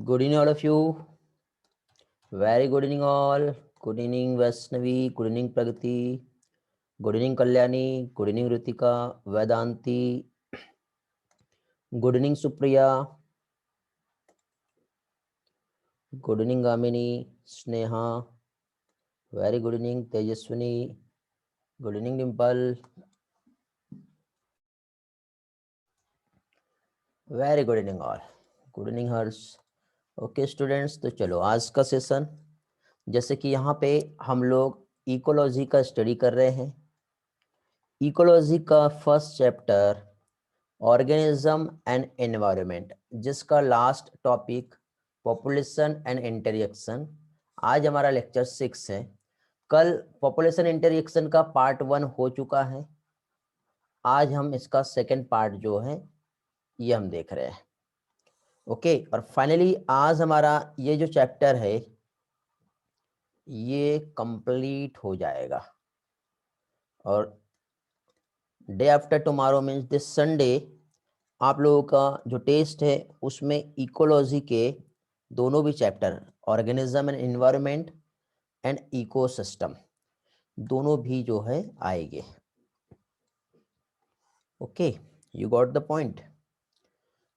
Good evening, all of you. Very good evening, all. Good evening, Vaishnavi. Good evening, Pragati. Good evening, Kalyani. Good evening, Ritika. Vedanti. Good evening, Supriya. Good evening, Gamini. Sneha. Very good evening, Tejaswini. Good evening, Dimple. Very good evening, all. Good evening, Harsh. Okay students, तो चलो आज का session, जैसे कि यहाँ पे हम लोग इकोलॉजी का स्टडी कर रहे हैं। इकोलॉजी का first chapter organism and environment, जिसका last topic population and interaction. आज हमारा लेक्चर 6 है। कल पॉपुलेशन इंटरएक्शन का पार्ट 1 हो चुका है। आज हम इसका सेकंड पार्ट जो है ये हम देख रहे हैं। ओके, और फाइनली आज हमारा ये जो चैप्टर है ये कंप्लीट हो जाएगा, और day after tomorrow means this Sunday आप लोगों का जो टेस्ट है उसमें इकोलॉजी के दोनों भी chapter, organism and environment and ecosystem, दोनों भी जो है आएंगे। Okay, you got the point.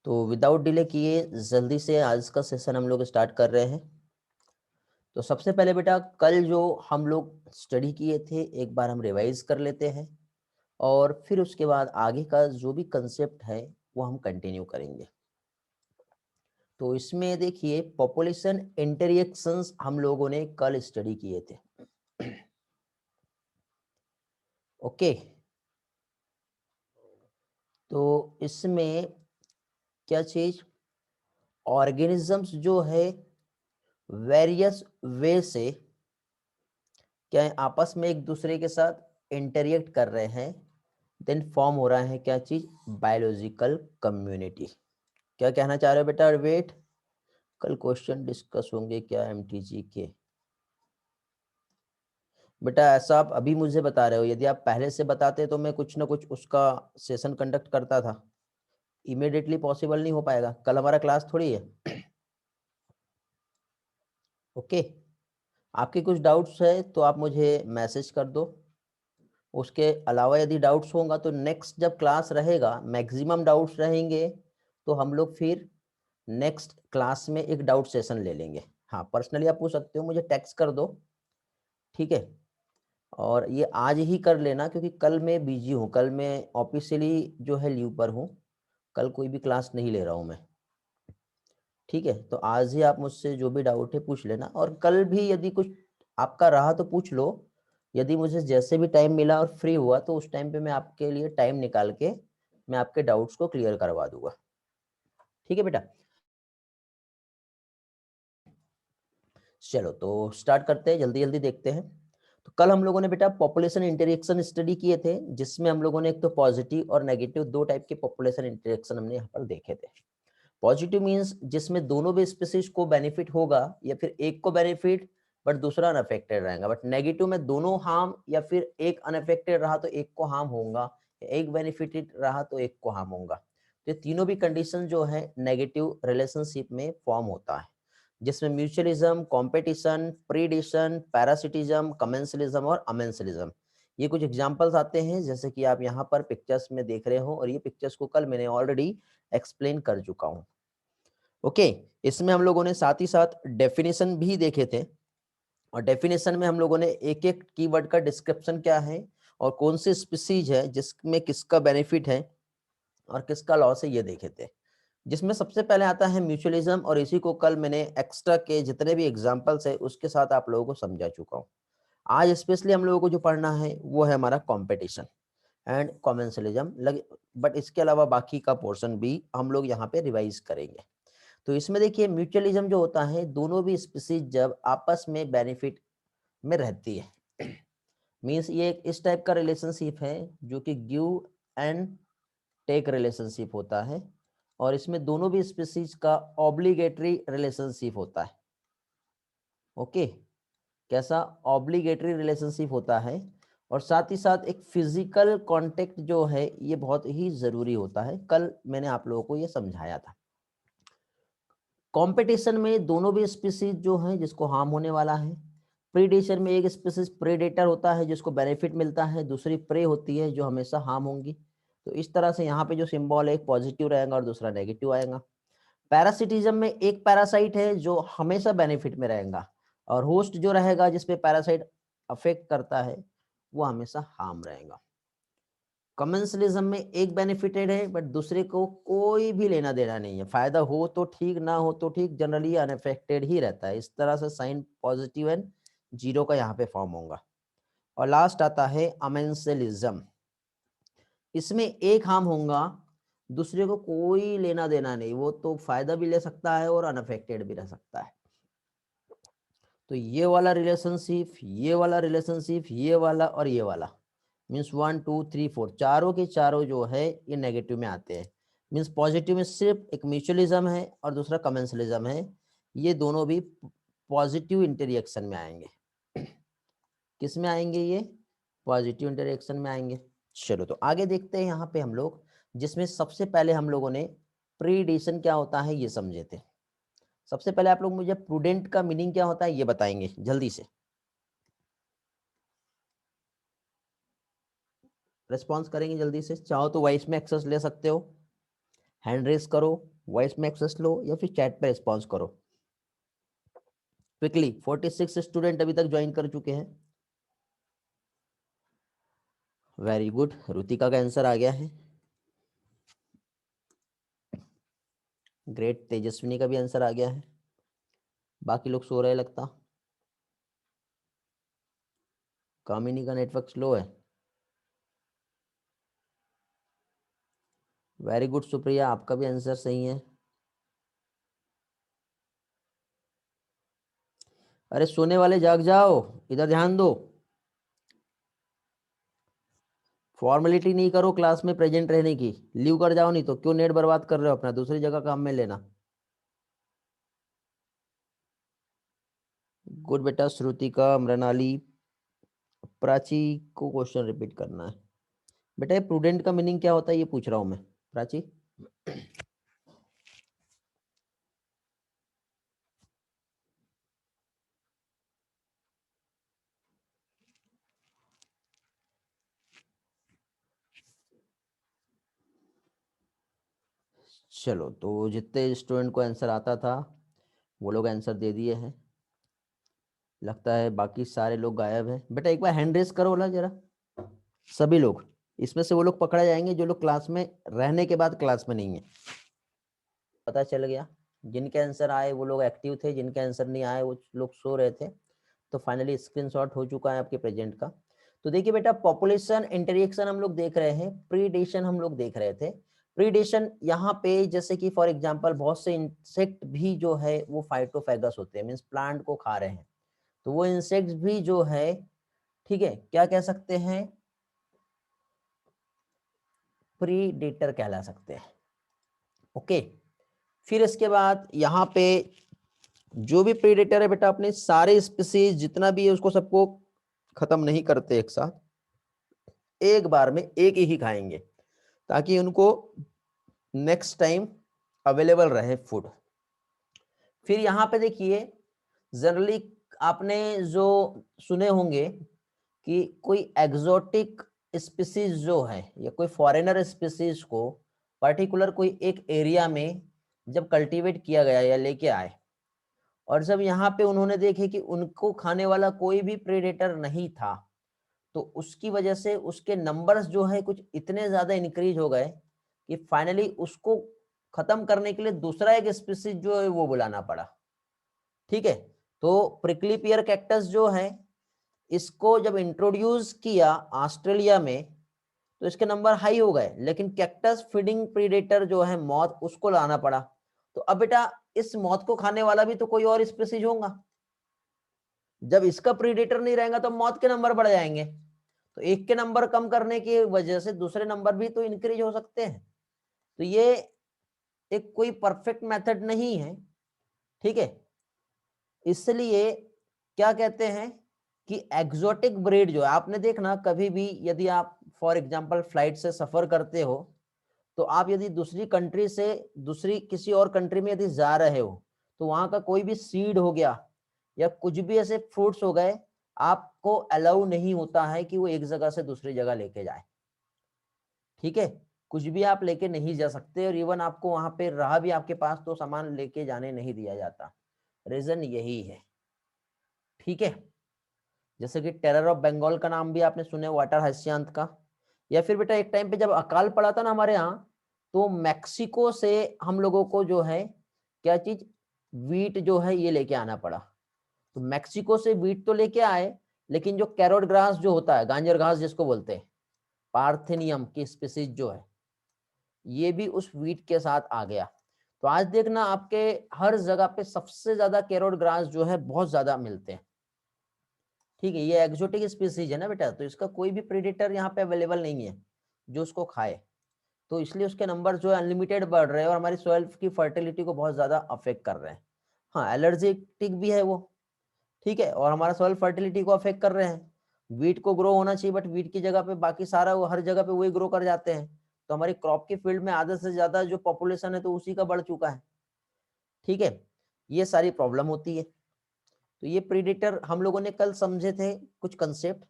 तो विदाउट डिले किए जल्दी से आज का सेशन हम लोग स्टार्ट कर रहे हैं। तो सबसे पहले बेटा, कल जो हम लोग स्टडी किए थे एक बार हम रिवाइज कर लेते हैं, और फिर उसके बाद आगे का जो भी कंसेप्ट है वो हम कंटिन्यू करेंगे। तो इसमें देखिए पॉपुलेशन इंटरएक्शंस हम लोगों ने कल स्टडी किए थे। ओके, तो इसमें क्या चीज, ऑर्गेनिजम्स जो है वेरियस वे से क्या है, आपस में एक दूसरे के साथ इंटरएक्ट कर रहे हैं, देन फॉर्म हो रहा है क्या चीज, बायोलॉजिकल कम्युनिटी। क्या कहना चाह रहे हो बेटा? वेट, कल क्वेश्चन डिस्कस होंगे क्या एमटीजी के? बेटा ऐसा आप अभी मुझे बता रहे हो, यदि आप पहले से बताते तो मैं कुछ ना कुछ उसका सेशन कंडक्ट करता था। इमीडिएटली पॉसिबल नहीं हो पाएगा, कल हमारा क्लास थोड़ी है। ओके, आपके कुछ डाउट्स है तो आप मुझे मैसेज कर दो। उसके अलावा यदि डाउट्स होगा तो नेक्स्ट जब क्लास रहेगा, मैक्सिमम डाउट्स रहेंगे तो हम लोग फिर नेक्स्ट क्लास में एक डाउट सेशन ले लेंगे। हाँ, पर्सनली आप पूछ सकते हो, मुझे टेक्स्ट कर दो, ठीक है? और ये आज ही कर लेना क्योंकि कल मैं बिजी हूँ, कल मैं ऑफिशियली जो है लीव पर हूँ, कल कोई भी क्लास नहीं ले रहा हूँ मैं, ठीक है? तो आज ही आप मुझसे जो भी डाउट है पूछ लेना, और कल भी यदि कुछ आपका रहा तो पूछ लो। यदि मुझे जैसे भी टाइम मिला और फ्री हुआ तो उस टाइम पे मैं आपके लिए टाइम निकाल के मैं आपके डाउट्स को क्लियर करवा दूंगा, ठीक है बेटा? चलो तो स्टार्ट करते हैं, जल्दी जल्दी देखते हैं। तो कल हम लोगों ने बेटा पॉपुलेशन इंटरेक्शन स्टडी किए थे, जिसमें हम लोगों ने एक तो पॉजिटिव और नेगेटिव दो टाइप के पॉपुलेशन इंटरेक्शन हमने यहाँ पर देखे थे। पॉजिटिव मींस जिसमें दोनों भी स्पीसीज को बेनिफिट होगा, या फिर एक को बेनिफिट बट दूसरा अनअफेक्टेड रहेगा। बट नेगेटिव में दोनों हार्म, या फिर एक अनअफेक्टेड रहा तो एक को हार्म होगा, एक बेनिफिटेड रहा तो एक को हार्म होगा। तो ये तीनों भी कंडीशन जो है नेगेटिव रिलेशनशिप में फॉर्म होता है, जिसमें mutualism, competition, predation, parasitism, commensalism और अमेंसलिज्म, ये कुछ एग्जांपल्स आते हैं, जैसे कि आप यहाँ पर पिक्चर्स में देख रहे हो, और ये पिक्चर्स को कल मैंने ऑलरेडी एक्सप्लेन कर चुका हूँ। ओके, इसमें हम लोगों ने साथ ही साथ डेफिनेशन भी देखे थे, और डेफिनेशन में हम लोगों ने एक एक कीवर्ड का डिस्क्रिप्शन क्या है और कौन सी स्पीसीज है जिसमें किसका बेनिफिट है और किसका लॉस है ये देखे थे। जिसमें सबसे पहले आता है म्यूचुअलिज्म, और इसी को कल मैंने एक्स्ट्रा के जितने भी एग्जांपल्स है उसके साथ आप लोगों को समझा चुका हूँ। आज स्पेशली हम लोगों को जो पढ़ना है वो है हमारा कॉम्पिटिशन एंड कॉमेंसलिज्म, बट इसके अलावा बाकी का पोर्शन भी हम लोग यहाँ पे रिवाइज करेंगे। तो इसमें देखिए म्यूचुअलिज्म जो होता है, दोनों भी स्पीसीज जब आपस में बेनिफिट में रहती है, मीन्स ये एक इस टाइप का रिलेशनशिप है जो कि गिव एंड टेक रिलेशनशिप होता है, और इसमें दोनों भी स्पीसीज का ऑब्लिगेटरी रिलेशनशिप होता है। ओके, कैसा ऑब्लिगेटरी रिलेशनशिप होता है, और साथ ही साथ एक फिजिकल कांटेक्ट जो है ये बहुत ही जरूरी होता है। कल मैंने आप लोगों को ये समझाया था। कंपटीशन में दोनों भी स्पीसीज जो हैं जिसको हार्म होने वाला है। प्रीडेशन में एक स्पीसीज प्रेडेटर होता है जिसको बेनिफिट मिलता है, दूसरी प्रे होती है जो हमेशा हार्म होंगी। तो इस तरह से यहाँ पे जो सिंबल है एक पॉजिटिव रहेगा और दूसरा नेगेटिव आएगा। पैरासिटिज्म में एक पैरासाइट है जो हमेशा बेनिफिट में रहेगा और होस्ट जो रहेगा जिसपे पैरासाइट अफेक्ट करता है वो हमेशा हार्म रहेगा। कमेंसलिज्म में एक बेनिफिटेड है बट दूसरे को कोई भी लेना देना नहीं है, फायदा हो तो ठीक ना हो तो ठीक, जनरली अनअफेक्टेड ही रहता है। इस तरह से साइन पॉजिटिव एंड जीरो का यहाँ पे फॉर्म होगा। और लास्ट आता है अमेंसलिज्म, इसमें एक हार्म होगा, दूसरे को कोई लेना देना नहीं, वो तो फायदा भी ले सकता है और अनअफेक्टेड भी रह सकता है। तो ये वाला रिलेशनशिप, ये वाला रिलेशनशिप, ये वाला और ये वाला मीन्स 1 2 3 4 चारों के चारों जो है ये नेगेटिव में आते हैं। मीन्स पॉजिटिव में सिर्फ एक म्यूचुअलिज्म है और दूसरा कमेंसलिज्म है, ये दोनों भी पॉजिटिव इंटरएक्शन में आएंगे। किस में आएंगे? ये पॉजिटिव इंटरएक्शन में आएंगे। चलो तो आगे देखते हैं यहाँ पे हम लोग, जिसमें सबसे पहले हम लोगों ने प्रीडेशन क्या होता है ये समझे थे। सबसे पहले आप लोग मुझे प्रूडेंट का मीनिंग क्या होता है ये बताएंगे जल्दी से। रिस्पॉन्स करेंगे जल्दी से, चाहो तो वॉइस में एक्सेस ले सकते हो, हैंड रेस करो, वॉइस में एक्सेस लो या फिर चैट पे रिस्पॉन्स करो क्विकली। 46 स्टूडेंट अभी तक ज्वाइन कर चुके हैं। वेरी गुड, रुतिका का आंसर आ गया है। ग्रेट, तेजस्विनी का भी आंसर आ गया है। बाकी लोग सो रहे लगता। कामिनी का नेटवर्क स्लो है। वेरी गुड सुप्रिया, आपका भी आंसर सही है। अरे सोने वाले जाग जाओ, इधर ध्यान दो। फॉर्मेलिटी नहीं करो क्लास में प्रेजेंट रहने की, लीव कर जाओ, नहीं तो क्यों नेट बर्बाद कर रहे हो अपना, दूसरी जगह काम में लेना। गुड बेटा, श्रुतिका, मृणाली, प्राची को क्वेश्चन रिपीट करना है। बेटा ये प्रूडेंट का मीनिंग क्या होता है ये पूछ रहा हूं मैं, प्राची। चलो तो जितने स्टूडेंट को आंसर आता था वो लोग आंसर दे दिए हैं, लगता है बाकी सारे लोग गायब हैं। बेटा एक बार हैंड रेस करो बोला जरा, सभी लोग। इसमें से वो लोग पकड़े जाएंगे जो लोग क्लास में रहने के बाद क्लास में नहीं है। पता चल गया, जिनके आंसर आए वो लोग एक्टिव थे, जिनके आंसर नहीं आए वो लोग सो रहे थे। तो फाइनली स्क्रीनशॉट हो चुका है आपके प्रेजेंट का। तो देखिए बेटा, पॉपुलेशन इंटरेक्शन हम लोग देख रहे हैं, प्रीडेशन हम लोग देख रहे थे। प्रीडेशन यहाँ पे जैसे कि फॉर एग्जांपल बहुत से इंसेक्ट भी जो है वो फाइटोफैगस होते हैं, मींस प्लांट को खा रहे हैं। तो वो इंसेक्ट्स भी जो है, ठीक है, क्या कह सकते हैं, प्रीडेटर कहला सकते हैं। ओके, फिर इसके बाद यहाँ पे जो भी प्रीडेटर है बेटा, अपने सारे स्पीसीज जितना भी है उसको सबको खत्म नहीं करते एक साथ, एक बार में एक ही खाएंगे ताकि उनको नेक्स्ट टाइम अवेलेबल रहे फूड। फिर यहाँ पे देखिए, जनरली आपने जो सुने होंगे कि कोई एग्जोटिक स्पीसीज जो है या कोई फॉरेनर स्पीसीज को पर्टिकुलर कोई एक एरिया में जब कल्टीवेट किया गया या लेके आए, और जब यहाँ पे उन्होंने देखे कि उनको खाने वाला कोई भी प्रेडेटर नहीं था, तो उसकी वजह से उसके नंबर्स जो है कुछ इतने ज्यादा इंक्रीज हो गए कि फाइनली उसको खत्म करने के लिए दूसरा एक स्पीसीज जो है वो बुलाना पड़ा। ठीक है, तो प्रिकली पियर कैक्टस जो है, इसको जब इंट्रोड्यूस किया ऑस्ट्रेलिया में तो इसके नंबर हाई हो गए, लेकिन कैक्टस फीडिंग प्रीडेटर जो है मौत, उसको लाना पड़ा। तो अब बेटा इस मौत को खाने वाला भी तो कोई और स्पीसीज होगा, जब इसका प्रीडेटर नहीं रहेगा तो मौत के नंबर बढ़ जाएंगे। तो एक के नंबर कम करने की वजह से दूसरे नंबर भी तो इंक्रीज हो सकते हैं। तो ये एक कोई परफेक्ट मेथड नहीं है, ठीक है। इसलिए क्या कहते हैं कि एग्जोटिक ब्रीड जो है, आपने देखना कभी भी यदि आप फॉर एग्जांपल फ्लाइट से सफर करते हो, तो आप यदि दूसरी कंट्री से दूसरी किसी और कंट्री में यदि जा रहे हो तो वहां का कोई भी सीड हो गया या कुछ भी ऐसे फ्रूट्स हो गए, आपको अलाउ नहीं होता है कि वो एक जगह से दूसरी जगह लेके जाए। ठीक है, कुछ भी आप लेके नहीं जा सकते, और इवन आपको वहां पे रहा भी आपके पास तो सामान लेके जाने नहीं दिया जाता। रीजन यही है। ठीक है, जैसे कि टेरर ऑफ बंगाल का नाम भी आपने सुने, वाटर हस्यांत का। या फिर बेटा एक टाइम पे जब अकाल पड़ा था ना हमारे यहाँ, तो मैक्सिको से हम लोगों को जो है क्या चीज, वीट जो है ये लेके आना पड़ा। तो मैक्सिको से वीट तो लेके आए, लेकिन जो कैरोट ग्रास जो होता है, गांजर घास जिसको बोलते हैं, पार्थेनियम की स्पीसीज जो है, ये भी उस वीट के साथ आ गया। तो आज देखना आपके हर जगह पे सबसे ज्यादा कैरोट ग्रास जो है बहुत ज्यादा मिलते हैं। ठीक है, ये एक्सोटिक स्पीसीज है ना बेटा, तो इसका कोई भी प्रेडेटर यहाँ पे अवेलेबल नहीं है जो उसको खाए, तो इसलिए उसके नंबर जो है अनलिमिटेड बढ़ रहे हैं और हमारी सॉइल की फर्टिलिटी को बहुत ज्यादा अफेक्ट कर रहे हैं। हाँ, एलर्जेटिक भी है वो। ठीक है, और हमारा सॉइल फर्टिलिटी को अफेक्ट कर रहे हैं। वीट को ग्रो होना चाहिए, बट वीट की जगह पे बाकी सारा वो हर जगह पे वही ग्रो कर जाते हैं, तो हमारी क्रॉप की फील्ड में आधे से ज्यादा जो पॉपुलेशन है तो उसी का बढ़ चुका है। ठीक है, ये सारी प्रॉब्लम होती है। तो ये प्रीडेटर हम लोगों ने कल समझे थे कुछ कंसेप्ट,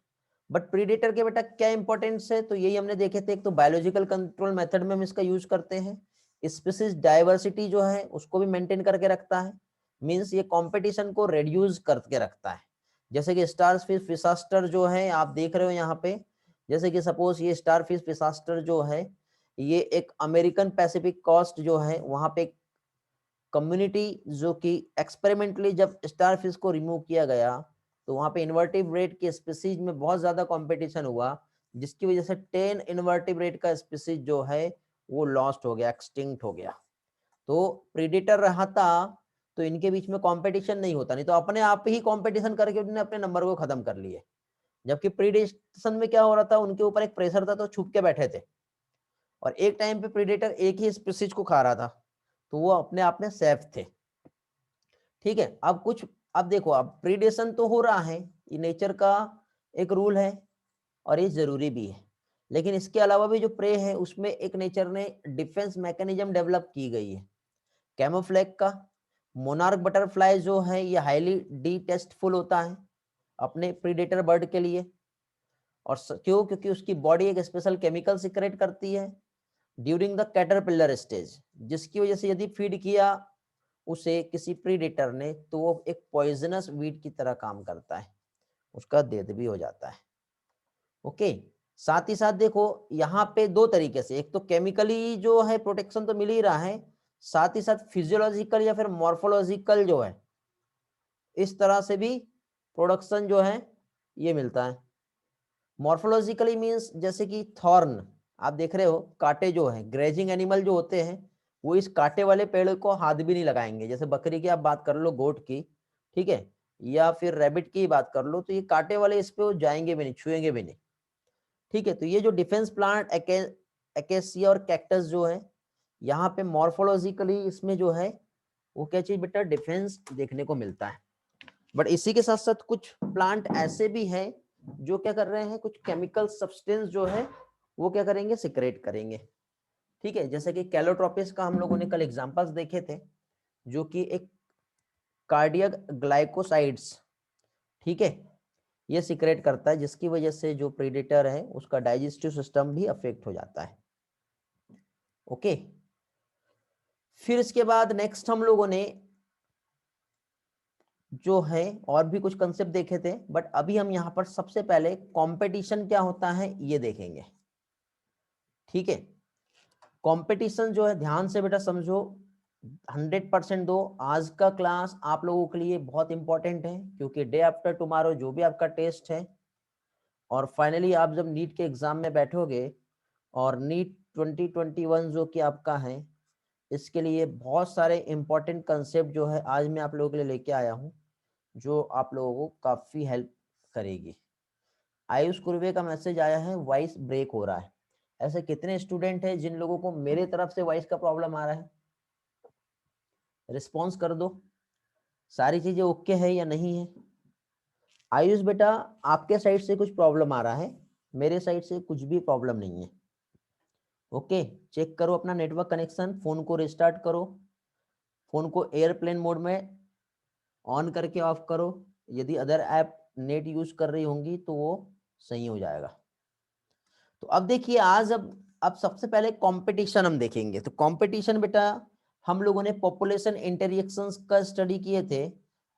बट प्रीडेटर के बेटा क्या इंपॉर्टेंस है, तो यही हमने देखे थे। एक तो बायोलॉजिकल कंट्रोल मेथड में हम इसका यूज करते हैं, स्पीसीज डाइवर्सिटी जो है उसको भी मेंटेन करके रखता है, मींस ये कंपटीशन को रिड्यूस करके रखता है। जैसे कि स्टार फिश फिशास्टर जो है आप देख रहे हो यहाँ पे, जैसे कि सपोज ये स्टार फिश फिशास्टर जो है, ये एक अमेरिकन पैसिफिक कोस्ट जो है वहां पे कम्युनिटी जो कि एक्सपेरिमेंटली जब स्टारफिश को रिमूव किया गया, तो वहां पे इन्वर्टिब्रेट के स्पीसीज में बहुत ज्यादा कंपटीशन हुआ, जिसकी वजह से 10 इन्वर्टिब्रेट का स्पीसीज जो है वो लॉस्ट हो गया, एक्सटिंक्ट हो गया। तो प्रीडेटर रहा था तो इनके बीच में कंपटीशन नहीं होता, नहीं तो अपने आप ही कंपटीशन करके उन्होंने अपने नंबर को खत्म कर लिए। जबकि प्रीडेशन में क्या हो रहा था, उनके ऊपर एक प्रेशर था तो छुप के बैठे थे, और एक टाइम पे प्रीडेटर एक ही स्पीसीज को खा रहा था, तो वो अपने आप में सेफ थे। ठीक है, अब देखो, अब प्रीडेशन तो हो रहा है, ये नेचर का एक रूल है और ये जरूरी भी है, लेकिन इसके अलावा भी जो प्रे है उसमें एक नेचर ने डिफेंस मैकेनिज्म डेवलप की गई है कैमोफ्लेज का। मोनार्क बटरफ्लाई जो है ये हाईली डिटेस्टफुल होता है अपने प्रीडेटर बर्ड के लिए, और क्यों, क्योंकि उसकी बॉडी एक स्पेशल केमिकल सिक्रेट करती है ड्यूरिंग द कैटरपिलर स्टेज, जिसकी वजह से यदि फीड किया उसे किसी प्रीडेटर ने तो वो एक पॉइजनस वीड की तरह काम करता है, उसका डेथ भी हो जाता है। ओके, साथ ही साथ देखो यहाँ पे दो तरीके से, एक तो केमिकली जो है प्रोटेक्शन तो मिल ही रहा है, साथ ही साथ फिजियोलॉजिकल या फिर मॉर्फोलॉजिकल जो है इस तरह से भी प्रोडक्शन जो है ये मिलता है। मॉर्फोलॉजिकली मींस जैसे कि थॉर्न, आप देख रहे हो कांटे जो है, ग्रेजिंग एनिमल जो होते हैं वो इस कांटे वाले पेड़ को हाथ भी नहीं लगाएंगे, जैसे बकरी की आप बात कर लो, गोट की, ठीक है, या फिर रैबिट की बात कर लो, तो ये कांटे वाले इस पे वो जाएंगे भी नहीं, छुएंगे भी नहीं। ठीक है, तो ये जो डिफेंस प्लांट एकेसिया और कैक्टस जो है, यहाँ पे मॉर्फोलॉजिकली इसमें जो है वो क्या चीज बेटा, डिफेंस देखने को मिलता है। बट इसी के साथ साथ कुछ प्लांट ऐसे भी हैं जो क्या कर रहे हैं, कुछ केमिकल सब्सटेंस जो है वो क्या करेंगे, सिक्रेट करेंगे। ठीक है, जैसे कि कैलोट्रोपिस का हम लोगों ने कल एग्जांपल्स देखे थे, जो कि एक कार्डियक ग्लाइकोसाइड्स, ठीक है, ये सिक्रेट करता है, जिसकी वजह से जो प्रीडेटर है उसका डाइजेस्टिव सिस्टम भी अफेक्ट हो जाता है। ओके, फिर इसके बाद नेक्स्ट हम लोगों ने जो है और भी कुछ कंसेप्ट देखे थे, बट अभी हम यहाँ पर सबसे पहले कंपटीशन क्या होता है ये देखेंगे। ठीक है, कंपटीशन जो है ध्यान से बेटा समझो, 100% दो। आज का क्लास आप लोगों के लिए बहुत इंपॉर्टेंट है, क्योंकि डे आफ्टर टुमारो जो भी आपका टेस्ट है, और फाइनली आप जब नीट के एग्जाम में बैठोगे, और नीट 2021 जो कि आपका है, इसके लिए बहुत सारे इंपॉर्टेंट कंसेप्ट जो है आज मैं आप लोगों के लिए लेके आया हूँ, जो आप लोगों को काफी हेल्प करेगी। आयुष कुर्वे का मैसेज आया है, वॉइस ब्रेक हो रहा है। ऐसे कितने स्टूडेंट हैं जिन लोगों को मेरे तरफ से वॉइस का प्रॉब्लम आ रहा है, रिस्पॉन्स कर दो, सारी चीजें ओके है या नहीं है। आयुष बेटा आपके साइड से कुछ प्रॉब्लम आ रहा है, मेरे साइड से कुछ भी प्रॉब्लम नहीं है। ओके, चेक करो अपना नेटवर्क कनेक्शन, फोन को रिस्टार्ट करो, फोन को एयरप्लेन मोड में ऑन करके ऑफ करो, यदि अदर ऐप नेट यूज कर रही होंगी तो वो सही हो जाएगा। तो अब देखिए आज अब सबसे पहले कंपटीशन हम देखेंगे। तो कंपटीशन बेटा हम लोगों ने पॉपुलेशन इंटरएक्शंस का स्टडी किए थे,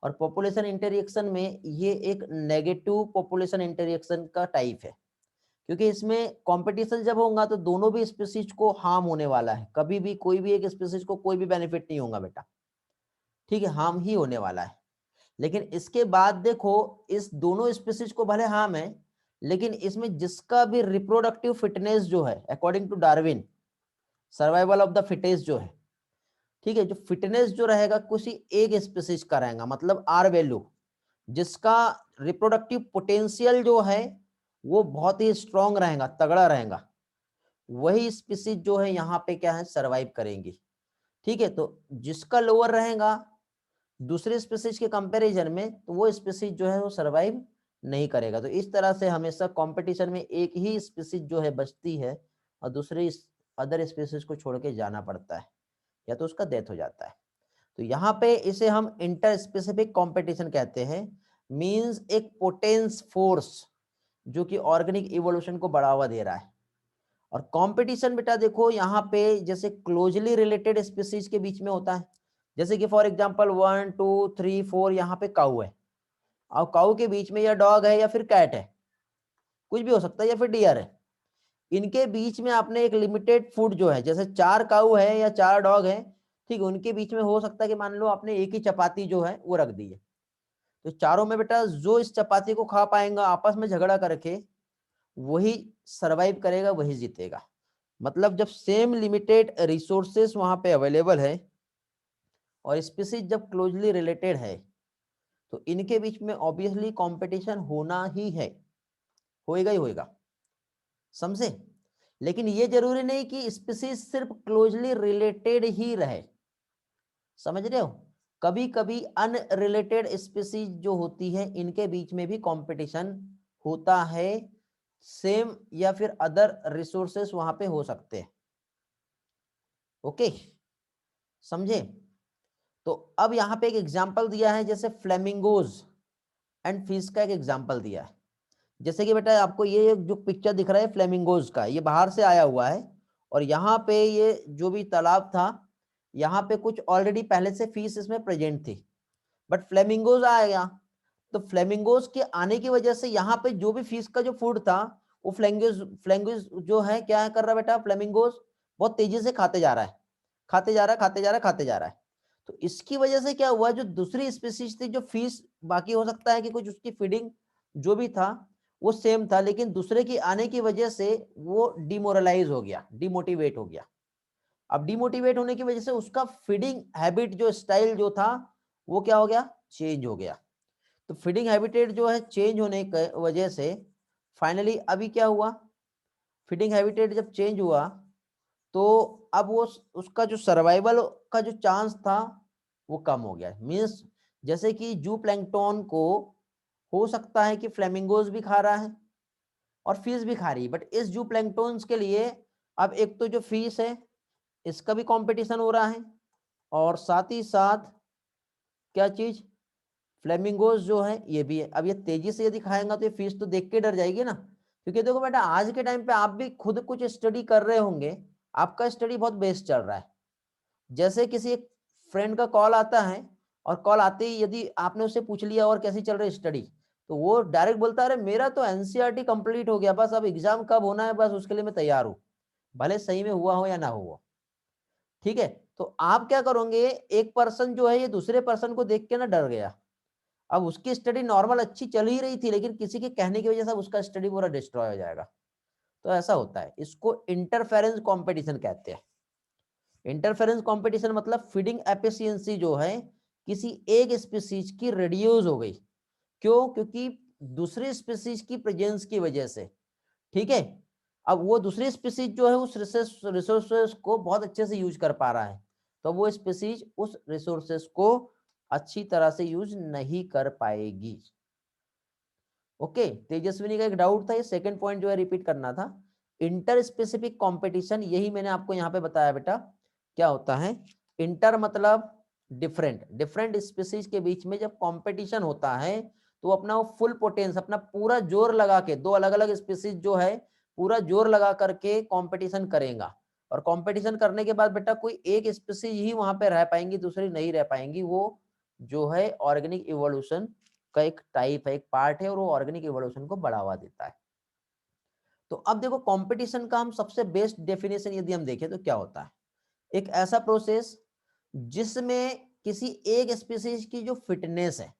और पॉपुलेशन इंटरएक्शन में ये एक नेगेटिव पॉपुलेशन इंटरएक्शन का टाइप है, क्योंकि इसमें कंपटीशन जब होगा तो दोनों भी स्पीसीज को हार्म होने वाला है, कभी भी कोई भी एक स्पीसीज को कोई भी बेनिफिट नहीं होगा बेटा, ठीक है, हार्म ही होने वाला है। लेकिन इसके बाद देखो इस दोनों स्पीसीज को भले हार्म है, लेकिन इसमें जिसका भी रिप्रोडक्टिव फिटनेस जो है according to Darwin survival of the fittest जो है, ठीक है, जो फिटनेस जो रहेगा किसी एक स्पीसीज का रहेगा, मतलब आर वैल्यू, जिसका रिप्रोडक्टिव पोटेंशियल जो है वो बहुत ही स्ट्रांग रहेगा, तगड़ा रहेगा, वही स्पीसीज जो है यहाँ पे क्या है सरवाइव करेंगी। ठीक है, तो जिसका लोअर रहेगा दूसरे स्पीसीज के कंपैरिजन में, तो वो स्पीसीज जो है वो सरवाइव नहीं करेगा। तो इस तरह से हमेशा कंपटीशन में एक ही स्पीसीज जो है बचती है और दूसरे अदर स्पीसीज को छोड़ के जाना पड़ता है, या तो उसका डेथ हो जाता है। तो यहाँ पे इसे हम इंटर स्पेसिफिक कॉम्पिटिशन कहते हैं, मींस एक पोटेंस फोर्स जो कि ऑर्गेनिक इवोल्यूशन को बढ़ावा दे रहा है। और कंपटीशन बेटा देखो यहाँ पे जैसे क्लोजली रिलेटेड स्पीसीज के बीच में होता है, जैसे कि फॉर एग्जांपल 1 2 3 4 यहाँ पे काऊ है, और काऊ के बीच में या डॉग है या फिर कैट है, कुछ भी हो सकता है, या फिर डियर है। इनके बीच में आपने एक लिमिटेड फूड जो है, जैसे 4 काऊ है या 4 डॉग है, ठीक है, उनके बीच में हो सकता है कि मान लो आपने एक ही चपाती जो है वो रख दी है, तो चारों में बेटा जो इस चपाती को खा पाएगा आपस में झगड़ा करके वही सरवाइव करेगा, वही जीतेगा। मतलब जब सेम लिमिटेड रिसोर्सेस वहां पे अवेलेबल है और स्पीसीज जब क्लोजली रिलेटेड है, तो इनके बीच में ऑब्वियसली कंपटीशन होना ही है, होएगा ही होएगा, समझे। लेकिन ये जरूरी नहीं कि स्पीसीज सिर्फ क्लोजली रिलेटेड ही रहे, समझ रहे हो, कभी कभी अनरिलेटेड स्पीसीज जो होती है इनके बीच में भी कंपटीशन होता है, सेम या फिर अदर रिसोर्सेस वहां पे हो सकते हैं। ओके, समझे। तो अब यहाँ पे एक एग्जांपल दिया है, जैसे फ्लेमिंगोज एंड फिश का एक एग्जांपल दिया है। जैसे कि बेटा आपको ये जो पिक्चर दिख रहा है फ्लेमिंगोज का, ये बाहर से आया हुआ है, और यहाँ पे ये जो भी तालाब था यहाँ पे कुछ ऑलरेडी पहले से फिश इसमें प्रेजेंट थी, बट फ्लेमिंगोज आ गया। तो फ्लेमिंगोज के आने की वजह से यहाँ पे जो भी फिश का जो फूड था वो फ्लेंगोज फ्लेंगोज जो है क्या कर रहा है बेटा, फ्लेमिंगोज बहुत तेजी से खाते जा रहा है, खाते जा रहा है, खाते जा रहा है, खाते जा रहा है। तो इसकी वजह से क्या हुआ, जो दूसरी स्पीसीज थी जो फिश, बाकी हो सकता है कि कुछ उसकी फीडिंग जो भी था वो सेम था, लेकिन दूसरे की आने की वजह से वो डिमोरलाइज हो गया, डिमोटिवेट हो गया। अब डिमोटिवेट होने की वजह से उसका फीडिंग हैबिट जो स्टाइल जो था वो क्या हो गया, चेंज हो गया। तो फीडिंग हैबिटेट जो है चेंज होने की वजह से फाइनली अभी क्या हुआ, फीडिंग हैबिटेट जब चेंज हुआ तो अब वो उसका जो सर्वाइवल का जो चांस था वो कम हो गया। मींस जैसे कि जू प्लैंकटन को हो सकता है कि फ्लेमिंगोज भी खा रहा है और फिश भी खा रही है, बट इस जू प्लैंकटन्स के लिए अब एक तो जो फिश है इसका भी कंपटीशन हो रहा है, और साथ ही साथ क्या चीज, फ्लेमिंगोज जो है ये भी है। अब ये तेजी से यदि खाएगा तो ये फिश तो देख के डर जाएगी ना, क्योंकि देखो बेटा आज के टाइम पे आप भी खुद कुछ स्टडी कर रहे होंगे, आपका स्टडी बहुत बेस्ट चल रहा है। जैसे किसी एक फ्रेंड का कॉल आता है, और कॉल आते ही यदि आपने उससे पूछ लिया और कैसी चल रही स्टडी, तो वो डायरेक्ट बोलता है अरे मेरा तो एनसीईआरटी कंप्लीट हो गया, बस अब एग्जाम कब होना है बस उसके लिए मैं तैयार हूँ, भले सही में हुआ हो या ना हुआ। ठीक है, तो आप क्या करोगे, एक पर्सन जो है ये दूसरे पर्सन को देख के ना डर गया, अब उसकी स्टडी नॉर्मल अच्छी चल ही रही थी, लेकिन किसी के कहने की वजह से उसका स्टडी पूरा डिस्ट्रॉय हो जाएगा। तो ऐसा होता है, इसको इंटरफेरेंस कंपटीशन कहते हैं। इंटरफेरेंस कंपटीशन मतलब फीडिंग एफिशिएंसी जो है किसी एक स्पीसीज की रिड्यूस हो गई, क्यों, क्योंकि दूसरी स्पीसीज की प्रेजेंस की वजह से। ठीक है, अब वो दूसरी स्पीसीज जो है उस रिसोर्सेस को बहुत अच्छे से यूज कर पा रहा है, तो वो स्पीसीज उस रिसोर्सेस को अच्छी तरह से यूज नहीं कर पाएगी। ओके, तेजस्विनी का एक डाउट था, ये सेकंड पॉइंट जो है रिपीट करना था। इंटर स्पेसिफिक कंपटीशन, यही मैंने आपको यहाँ पे बताया बेटा क्या होता है। इंटर मतलब डिफरेंट डिफरेंट स्पीसीज के बीच में जब कंपटीशन होता है तो अपना वो फुल पोटेंस, अपना पूरा जोर लगा के, दो अलग अलग स्पीसीज जो है पूरा जोर लगा करके कंपटीशन करेगा, और कंपटीशन करने के बाद बेटा कोई एक स्पीसीज ही वहां पे रह पाएंगी, दूसरी नहीं रह पाएंगी। वो जो है ऑर्गेनिक इवोल्यूशन का एक टाइप है, एक पार्ट है, और वो ऑर्गेनिक इवोल्यूशन को बढ़ावा देता है। तो अब देखो कंपटीशन का हम सबसे बेस्ट डेफिनेशन यदि हम देखें तो क्या होता है, एक ऐसा प्रोसेस जिसमें किसी एक स्पीसीज की जो फिटनेस है,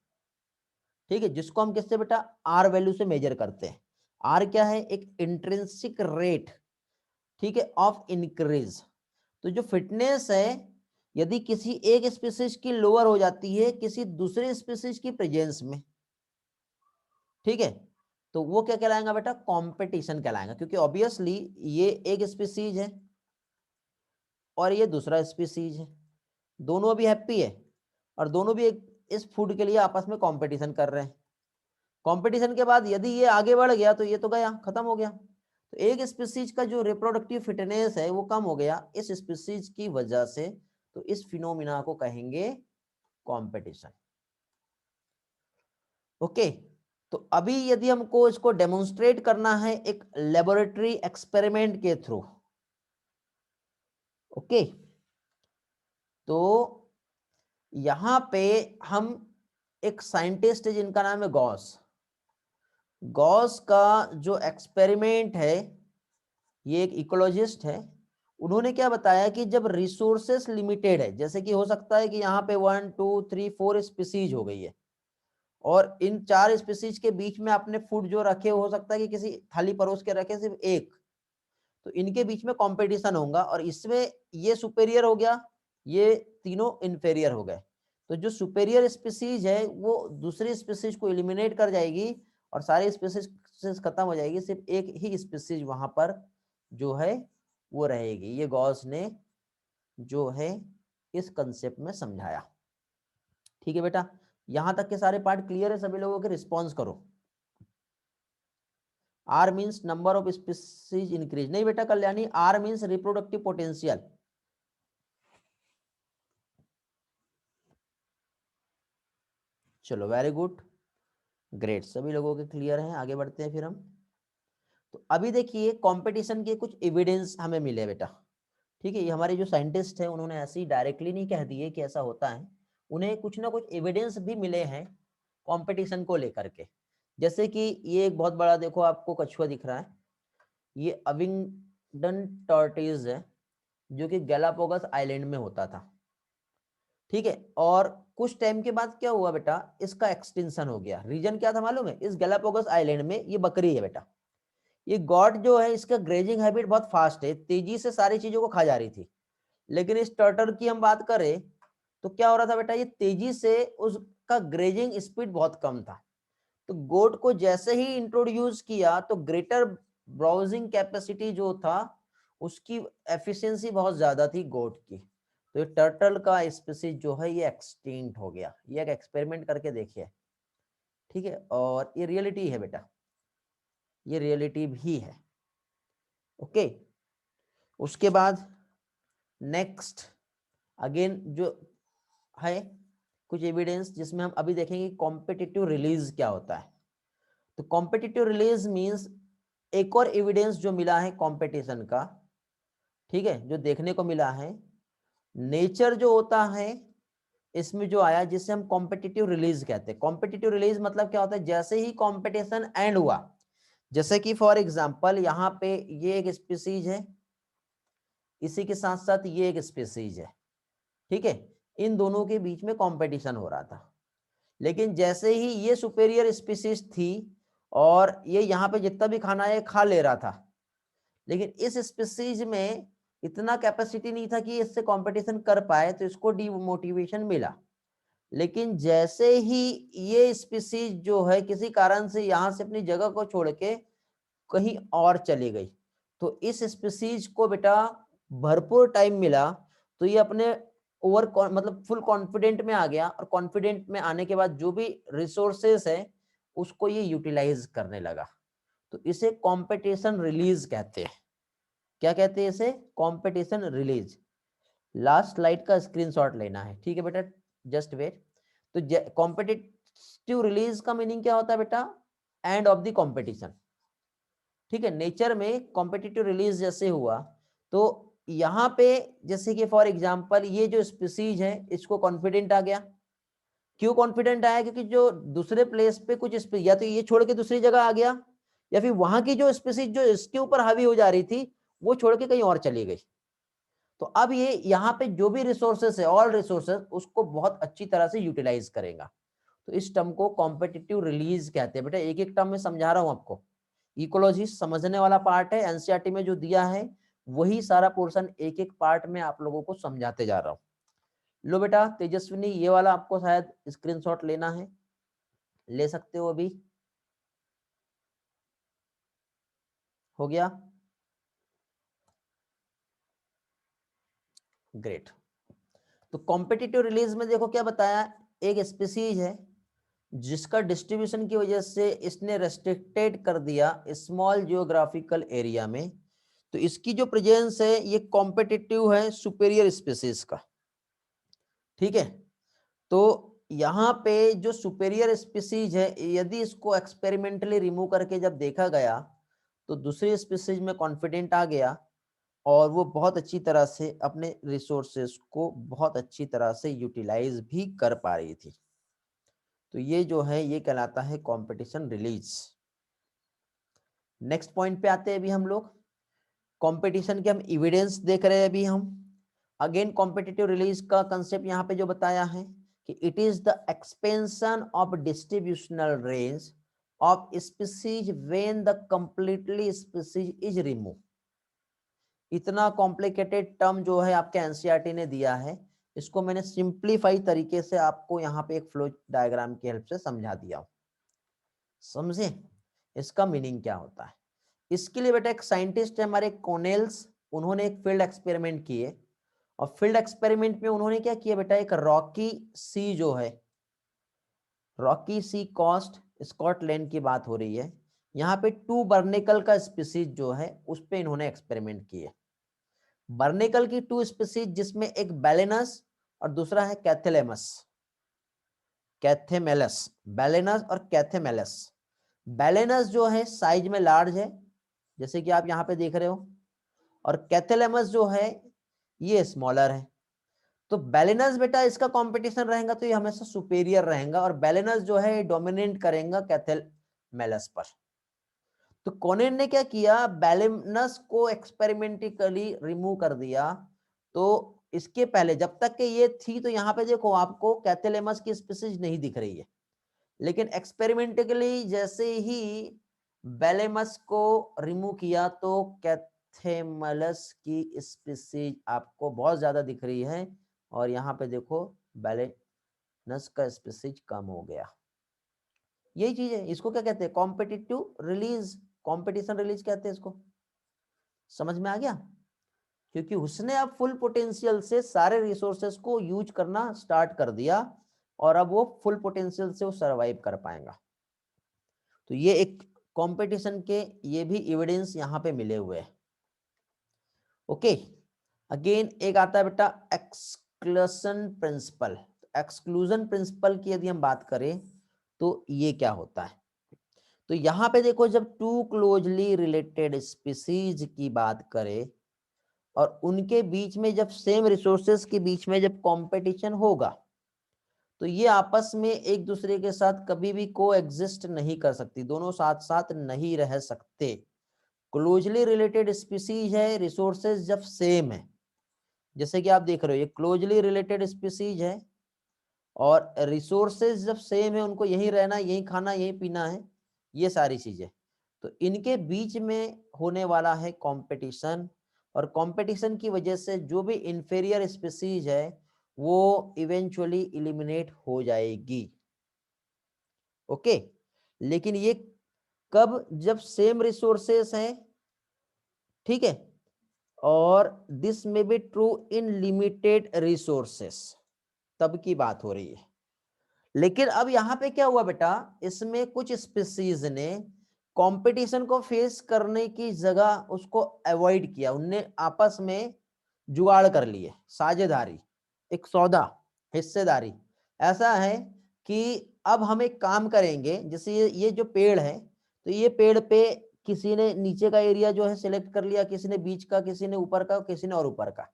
ठीक है, जिसको हम किससे बेटा आर वैल्यू से मेजर करते हैं। आर क्या है, एक इंट्रिंसिक रेट, ठीक है, ऑफ इंक्रीज। तो जो फिटनेस है यदि किसी एक स्पीसीज की लोअर हो जाती है किसी दूसरे स्पीसीज की प्रेजेंस में, ठीक है, तो वो क्या कहलाएगा बेटा, कंपटीशन कहलाएगा, क्योंकि ऑब्वियसली ये एक स्पीसीज है और ये दूसरा स्पीसीज है, दोनों अभी हैप्पी है और दोनों भी एक इस फूड के लिए आपस में कंपटीशन कर रहे हैं। कंपटीशन के बाद यदि ये आगे बढ़ गया तो ये तो गया, खत्म हो गया। तो एक स्पीसीज का जो रिप्रोडक्टिव फिटनेस है वो कम हो गया इस स्पीसीज की वजह से, तो इस फिनोमिना को कहेंगे कंपटीशन। ओके, तो अभी यदि हमको इसको डेमोन्स्ट्रेट करना है एक लेबोरेटरी एक्सपेरिमेंट के थ्रू, ओके, तो यहां पे हम एक साइंटिस्ट है जिनका नाम है गॉस। गॉस का जो एक्सपेरिमेंट है, ये एक इकोलॉजिस्ट है, उन्होंने क्या बताया कि जब रिसोर्सेस लिमिटेड है, जैसे कि हो सकता है कि यहाँ पे 1 2 3 4 स्पीसीज हो गई है और इन 4 स्पीसीज के बीच में आपने फूड जो रखे हो सकता है कि किसी थाली परोस के रखे सिर्फ एक, तो इनके बीच में कंपटीशन होगा और इसमें ये सुपेरियर हो गया, ये तीनों इंफेरियर हो गए। तो जो सुपेरियर स्पीसीज है वो दूसरी स्पीसीज को एलिमिनेट कर जाएगी और सारी स्पीसीज खत्म हो जाएगी, सिर्फ एक ही स्पीसीज वहां पर जो है वो रहेगी। ये गॉस ने जो है इस कंसेप्ट में समझाया। ठीक है बेटा, यहां तक के सारे पार्ट क्लियर है, सभी लोगों के रिस्पॉन्स करो। R means number of species increase, नहीं बेटा Kalyani, R means reproductive potential. चलो वेरी गुड, ग्रेट, सभी लोगों के क्लियर हैं। आगे बढ़ते हैं फिर हम। तो अभी देखिए कंपटीशन के कुछ एविडेंस हमें मिले बेटा, ठीक है, ये हमारे जो साइंटिस्ट हैं उन्होंने ऐसे ही डायरेक्टली नहीं कह दिए कि ऐसा होता है, उन्हें कुछ ना कुछ एविडेंस भी मिले हैं कंपटीशन को लेकर के। जैसे कि ये एक बहुत बड़ा देखो आपको कछुआ दिख रहा है, ये अविंगडन टॉर्टोइज है जो कि गैलापागोस आइलैंड में होता था, ठीक है, और कुछ टाइम के बाद क्या हुआ बेटा, इसका एक्सटिंक्शन हो गया। रीजन क्या था मालूम है, इस गैलापागोस आइलैंड में ये बकरी है बेटा, ये गॉड जो है इसका ग्रेजिंग हैबिट बहुत फास्ट है, तेजी से सारी चीजों को खा जा रही थी। लेकिन इस टर्टल की हम बात करें तो क्या हो रहा था बेटा, ये तेजी से उसका ग्रेजिंग स्पीड बहुत कम था। तो गोट को जैसे ही इंट्रोड्यूस किया तो ग्रेटर ब्राउजिंग कैपेसिटी जो था उसकी एफिशिएंसी बहुत ज्यादा थी गोट की, तो ये टर्टल का स्पीसीज जो है ये एक्सटिंक्ट हो गया। ये एक एक्सपेरिमेंट करके देखिए, ठीक है, और ये रियलिटी है बेटा, ये रियलिटी भी है। ओके, उसके बाद नेक्स्ट अगेन जो है कुछ एविडेंस जिसमें हम अभी देखेंगे कॉम्पिटिटिव रिलीज क्या होता है। तो कॉम्पिटिटिव रिलीज मींस एक और एविडेंस जो मिला है कंपटीशन का, ठीक है, जो देखने को मिला है, नेचर जो होता है इसमें जो आया जिसे हम कॉम्पिटिटिव रिलीज कहते हैं। कॉम्पिटिटिव रिलीज मतलब क्या होता है, जैसे ही कंपटीशन एंड हुआ, जैसे कि फॉर एग्जांपल यहाँ पे ये एक स्पीसीज है, इसी के साथ साथ ये एक स्पीसीज है, ठीक है, इन दोनों के बीच में कंपटीशन हो रहा था, लेकिन जैसे ही ये सुपेरियर स्पीसीज थी और ये यहाँ पे जितना भी खाना है खा ले रहा था, लेकिन इस स्पीसीज में इतना कैपेसिटी नहीं था कि इससे कंपटीशन कर पाए, तो इसको डीमोटिवेशन मिला। लेकिन जैसे ही ये स्पीसीज जो है किसी कारण से यहाँ से अपनी जगह को छोड़ के कहीं और चली गई, तो इस स्पीसीज को बेटा भरपूर टाइम मिला, तो ये अपने ओवर मतलब फुल कॉन्फिडेंट में आ गया, और कॉन्फिडेंट में आने के बाद जो भी रिसोर्सेस है उसको ये यूटिलाइज करने लगा। तो इसे कंपटीशन रिलीज कहते हैं। क्या कहते हैं इसे, कंपटीशन रिलीज। लास्ट स्लाइड का स्क्रीनशॉट लेना है, ठीक है बेटा, जस्ट वेट। तो कॉम्पिटिटिव रिलीज का मीनिंग क्या होता है बेटा? एंड ऑफ द कॉम्पिटिशन, ठीक है। नेचर में कॉम्पिटिटिव रिलीज जैसे हुआ, तो यहाँ पे जैसे कि फॉर एग्जांपल ये जो स्पीसीज है इसको कॉन्फिडेंट आ गया। क्यों कॉन्फिडेंट आया? क्योंकि जो दूसरे प्लेस पे कुछ या तो ये छोड़ के दूसरी जगह आ गया, या फिर वहां की जो स्पीसीज जो इसके ऊपर हावी हो जा रही थी वो छोड़ के कहीं और चली गई। तो अब ये यहाँ पे जो भी रिसोर्सेस है, ऑल रिसोर्सेस, उसको बहुत अच्छी तरह से यूटिलाइज करेगा। तो इस टर्म को कॉम्पिटिटिव रिलीज कहते हैं बेटा। एक एक टर्म में समझा रहा हूं आपको। इकोलॉजी समझने वाला पार्ट है, एनसीईआरटी में जो दिया है वही सारा पोर्शन एक एक पार्ट में आप लोगों को समझाते जा रहा हूं। लो बेटा तेजस्विनी, ये वाला आपको शायद स्क्रीनशॉट लेना है, ले सकते हो अभी। हो गया? ग्रेट। तो कॉम्पिटिटिव रिलीज में देखो क्या बताया, एक स्पीसीज है जिसका डिस्ट्रीब्यूशन की वजह से इसने रेस्ट्रिक्टेड कर दिया स्मॉल जियोग्राफिकल एरिया में, तो इसकी जो प्रेजेंस है ये कॉम्पिटिटिव है सुपेरियर स्पीसीज का, ठीक है। तो यहाँ पे जो सुपेरियर स्पीसीज है, यदि इसको एक्सपेरिमेंटली रिमूव करके जब देखा गया तो दूसरी स्पीसीज में कॉन्फिडेंट आ गया और वो बहुत अच्छी तरह से अपने रिसोर्सेस को बहुत अच्छी तरह से यूटिलाइज भी कर पा रही थी। तो ये जो है ये कहलाता है कंपटीशन रिलीज। नेक्स्ट पॉइंट पे आते हैं अभी हम लोग। कंपटीशन के हम एविडेंस देख रहे हैं अभी हम। अगेन कॉम्पिटिटिव रिलीज का कंसेप्ट यहाँ पे जो बताया है कि it is the expansion of distributional range of species when the completely species is remove. इतना कॉम्प्लिकेटेड टर्म जो है आपके एनसीईआरटी ने दिया है, इसको मैंने सिंप्लीफाई तरीके से आपको यहाँ पे एक फ्लो डायग्राम की हेल्प से समझा दिया हूं। समझे इसका मीनिंग क्या होता है? इसके लिए बेटा एक साइंटिस्ट है हमारे कॉर्नेल्स, उन्होंने एक फील्ड एक्सपेरिमेंट किए और फील्ड एक्सपेरिमेंट में उन्होंने क्या किया बेटा, एक रॉकी सी जो है, रॉकी सी कोस्ट स्कॉटलैंड की बात हो रही है, यहाँ पे 2 बर्निकल का स्पीसीज जो है उस पे इन्होंने एक्सपेरिमेंट किए। बर्निकल की 2 स्पीसीज जिसमें एक बैलेनस और दूसरा है कैथेलेमस, कैथेमेलस, बैलेनस और कैथेमेलस। बैलेनस जो है साइज में लार्ज है जैसे कि आप यहाँ पे देख रहे हो, और कैथेलेमस जो है ये स्मॉलर है। तो बैलेनस बेटा इसका कंपटीशन रहेगा तो ये हमेशा सुपेरियर रहेगा और बैलेनस जो है डोमिनेट करेगा कैथेमेलस पर। तो कोनेन ने क्या किया, बैलेनस को एक्सपेरिमेंटिकली रिमूव कर दिया। तो इसके पहले जब तक कि ये थी तो यहाँ पे देखो आपको कैथेलेमस की स्पीसीज नहीं दिख रही है, लेकिन एक्सपेरिमेंटिकली जैसे ही बैलेमस को रिमूव किया तो कैथेमलस की स्पीसीज आपको बहुत ज्यादा दिख रही है और यहाँ पे देखो बैलेनस का स्पीसीज कम हो गया। यही चीज है, इसको क्या कहते हैं, कॉम्पिटिटिव रिलीज, कॉम्पिटिशन रिलीज कहते हैं इसको। समझ में आ गया? क्योंकि उसने अब फुल पोटेंशियल से सारे रिसोर्सेस को यूज करना स्टार्ट कर दिया और अब वो फुल पोटेंशियल से वो सरवाइव कर पाएगा। तो ये एक कंपटीशन के ये भी एविडेंस यहाँ पे मिले हुए हैं। ओके, अगेन एक आता है बेटा एक्सक्लूजन प्रिंसिपल। एक्सक्लूजन प्रिंसिपल की यदि हम बात करें तो ये क्या होता है, तो यहाँ पे देखो जब 2 क्लोजली रिलेटेड स्पीसीज की बात करें और उनके बीच में जब सेम रिसोर्सेज के बीच में जब कंपटीशन होगा तो ये आपस में एक दूसरे के साथ कभी भी को एग्जिस्ट नहीं कर सकती, दोनों साथ साथ नहीं रह सकते। क्लोजली रिलेटेड स्पीसीज है, रिसोर्सेज जब सेम है, जैसे कि आप देख रहे हो ये क्लोजली रिलेटेड स्पीसीज है और रिसोर्सेज जब सेम है, उनको यही रहना, यही खाना, यही पीना है, ये सारी चीजें, तो इनके बीच में होने वाला है कंपटीशन और कंपटीशन की वजह से जो भी इंफीरियर स्पीसीज है वो इवेंचुअली एलिमिनेट हो जाएगी। ओके, लेकिन ये कब, जब सेम रिसोर्सेस हैं, ठीक है, और दिस में be true in limited resources, तब की बात हो रही है। लेकिन अब यहां पे क्या हुआ बेटा, इसमें कुछ स्पीसीज ने कंपटीशन को फेस करने की जगह उसको अवॉइड किया, उनने आपस में जुगाड़ कर लिए, साझेदारी, एक सौदा, हिस्सेदारी। ऐसा है कि अब हम एक काम करेंगे, जैसे ये जो पेड़ है, तो ये पेड़ पे किसी ने नीचे का एरिया जो है सिलेक्ट कर लिया, किसी ने बीच का, किसी ने ऊपर का, किसी ने और ऊपर का।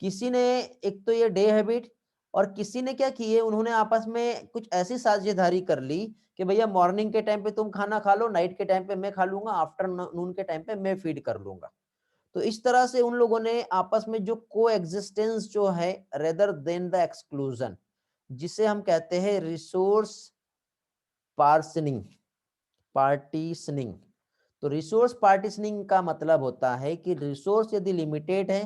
किसी ने एक तो ये डे हैबिट, और किसी ने क्या किए, उन्होंने आपस में कुछ ऐसी साझेदारी कर ली कि भैया मॉर्निंग के टाइम पे तुम खाना खा लो, नाइट के टाइम पे मैं खा लूंगा, आफ्टरनून के टाइम पे मैं फीड कर लूंगा। तो इस तरह से उन लोगों ने आपस में जो को एग्जिस्टेंस जो है रेदर देन द एक्सक्लूजन, जिसे हम कहते हैं रिसोर्स पार्सनिंग, पार्टीशनिंग। तो रिसोर्स पार्टीशनिंग का मतलब होता है कि रिसोर्स यदि लिमिटेड है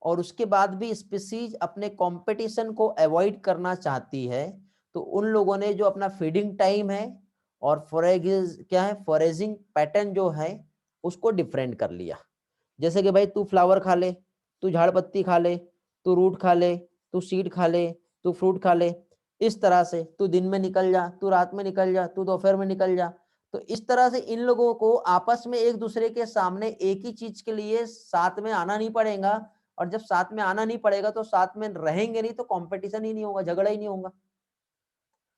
और उसके बाद भी स्पीसीज अपने कंपटीशन को अवॉइड करना चाहती है, तो उन लोगों ने जो अपना फीडिंग टाइम है और फॉरेजिंग पैटर्न जो है उसको डिफरेंट कर लिया। जैसे कि भाई तू फ्लावर खा ले, तू झाड़ पत्ती खा ले, तू रूट खा ले, तू सीड खा ले, तू फ्रूट खा ले। इस तरह से तू दिन में निकल जा, तू रात में निकल जा, तू दोपहर में निकल जा। तो इस तरह से इन लोगों को आपस में एक दूसरे के सामने एक ही चीज के लिए साथ में आना नहीं पड़ेगा, और जब साथ में आना नहीं पड़ेगा तो साथ में रहेंगे नहीं, तो कंपटीशन ही नहीं होगा, झगड़ा ही नहीं होगा।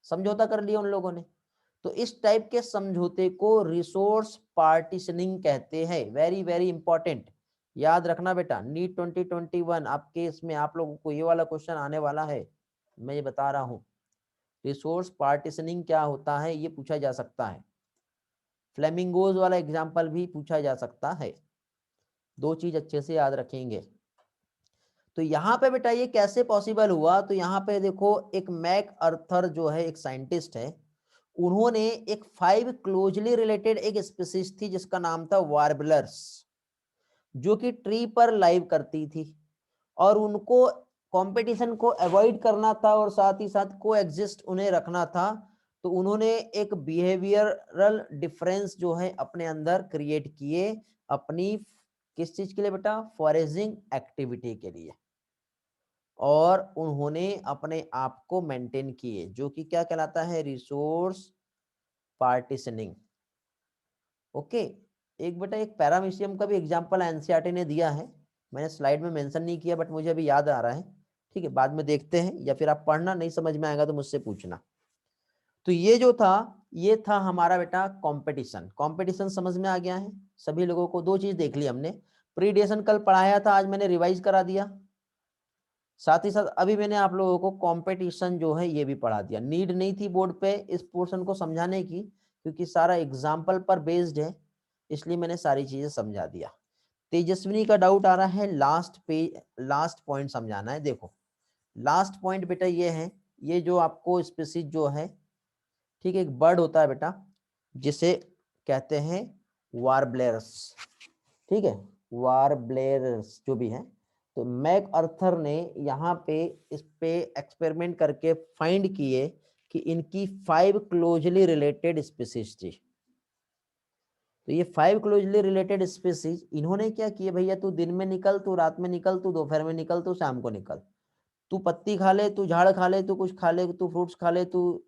समझौता कर लिया उन लोगों ने। तो इस टाइप के समझौते को रिसोर्स पार्टीशनिंग कहते हैं। वेरी वेरी इंपॉर्टेंट, याद रखना बेटा। नीट 2021 आपके इसमें आप लोगों को ये वाला क्वेश्चन आने वाला है, मैं ये बता रहा हूं। रिसोर्स पार्टीशनिंग क्या होता है ये पूछा जा सकता है। फ्लेमिंगोज वाला एग्जाम्पल भी पूछा जा सकता है। दो चीज अच्छे से याद रखेंगे। तो यहाँ पे बेटा ये कैसे पॉसिबल हुआ, तो यहाँ पे देखो एक मैक अर्थर जो है एक साइंटिस्ट है, उन्होंने एक 5 क्लोजली रिलेटेड एक स्पीसीज थी जिसका नाम था वार्बलर्स, जो कि ट्री पर लाइव करती थी, और उनको कंपटीशन को अवॉइड करना था और साथ ही साथ को एग्जिस्ट उन्हें रखना था। तो उन्होंने एक बिहेवियरल डिफरेंस जो है अपने अंदर क्रिएट किए, अपनी किस चीज के लिए बेटा, फॉरेजिंग एक्टिविटी के लिए, और उन्होंने अपने आप को मेंटेन किए, जो कि क्या कहलाता है, रिसोर्स पार्टीशनिंग। ओके। एक बेटा एक पैरामीशियम का भी एग्जांपल एनसीईआरटी ने दिया है, मैंने स्लाइड में मेंशन नहीं किया, बट मुझे अभी याद आ रहा है। ठीक है, बाद में देखते हैं, या फिर आप पढ़ना, नहीं समझ में आएगा तो मुझसे पूछना। तो ये जो था, ये था हमारा बेटा कंपटीशन। कंपटीशन समझ में आ गया है सभी लोगों को। दो चीज देख ली हमने, प्रीडेशन कल पढ़ाया था, आज मैंने रिवाइज करा दिया। साथ ही साथ अभी मैंने आप लोगों को कंपटीशन जो है ये भी पढ़ा दिया। नीड नहीं थी बोर्ड पे इस पोर्शन को समझाने की, क्योंकि सारा एग्जाम्पल पर बेस्ड है, इसलिए मैंने सारी चीजें समझा दिया। तेजस्विनी का डाउट आ रहा है, लास्ट पेज, लास्ट पॉइंट समझाना है। देखो लास्ट पॉइंट बेटा ये है, ये जो आपको स्पीसीज जो है, ठीक है, एक बर्ड होता है बेटा जिसे कहते हैं वार्बलर्स, ठीक है, वार्बलर्स जो भी है। तो मैक अर्थर ने यहाँ पे इस पे एक्सपेरिमेंट करके फाइंड किए कि इनकी 5 क्लोजली रिलेटेड स्पीसीज थी। तो ये 5 क्लोजली रिलेटेड स्पीसीज इन्होंने क्या किए, भैया तू दिन में निकल, तू रात में निकल, तू दोपहर में निकल, तू शाम को निकल, तू पत्ती खा ले, तू झाड़ खा ले, तू कुछ खा ले, तू फ्रूट्स खा ले, तू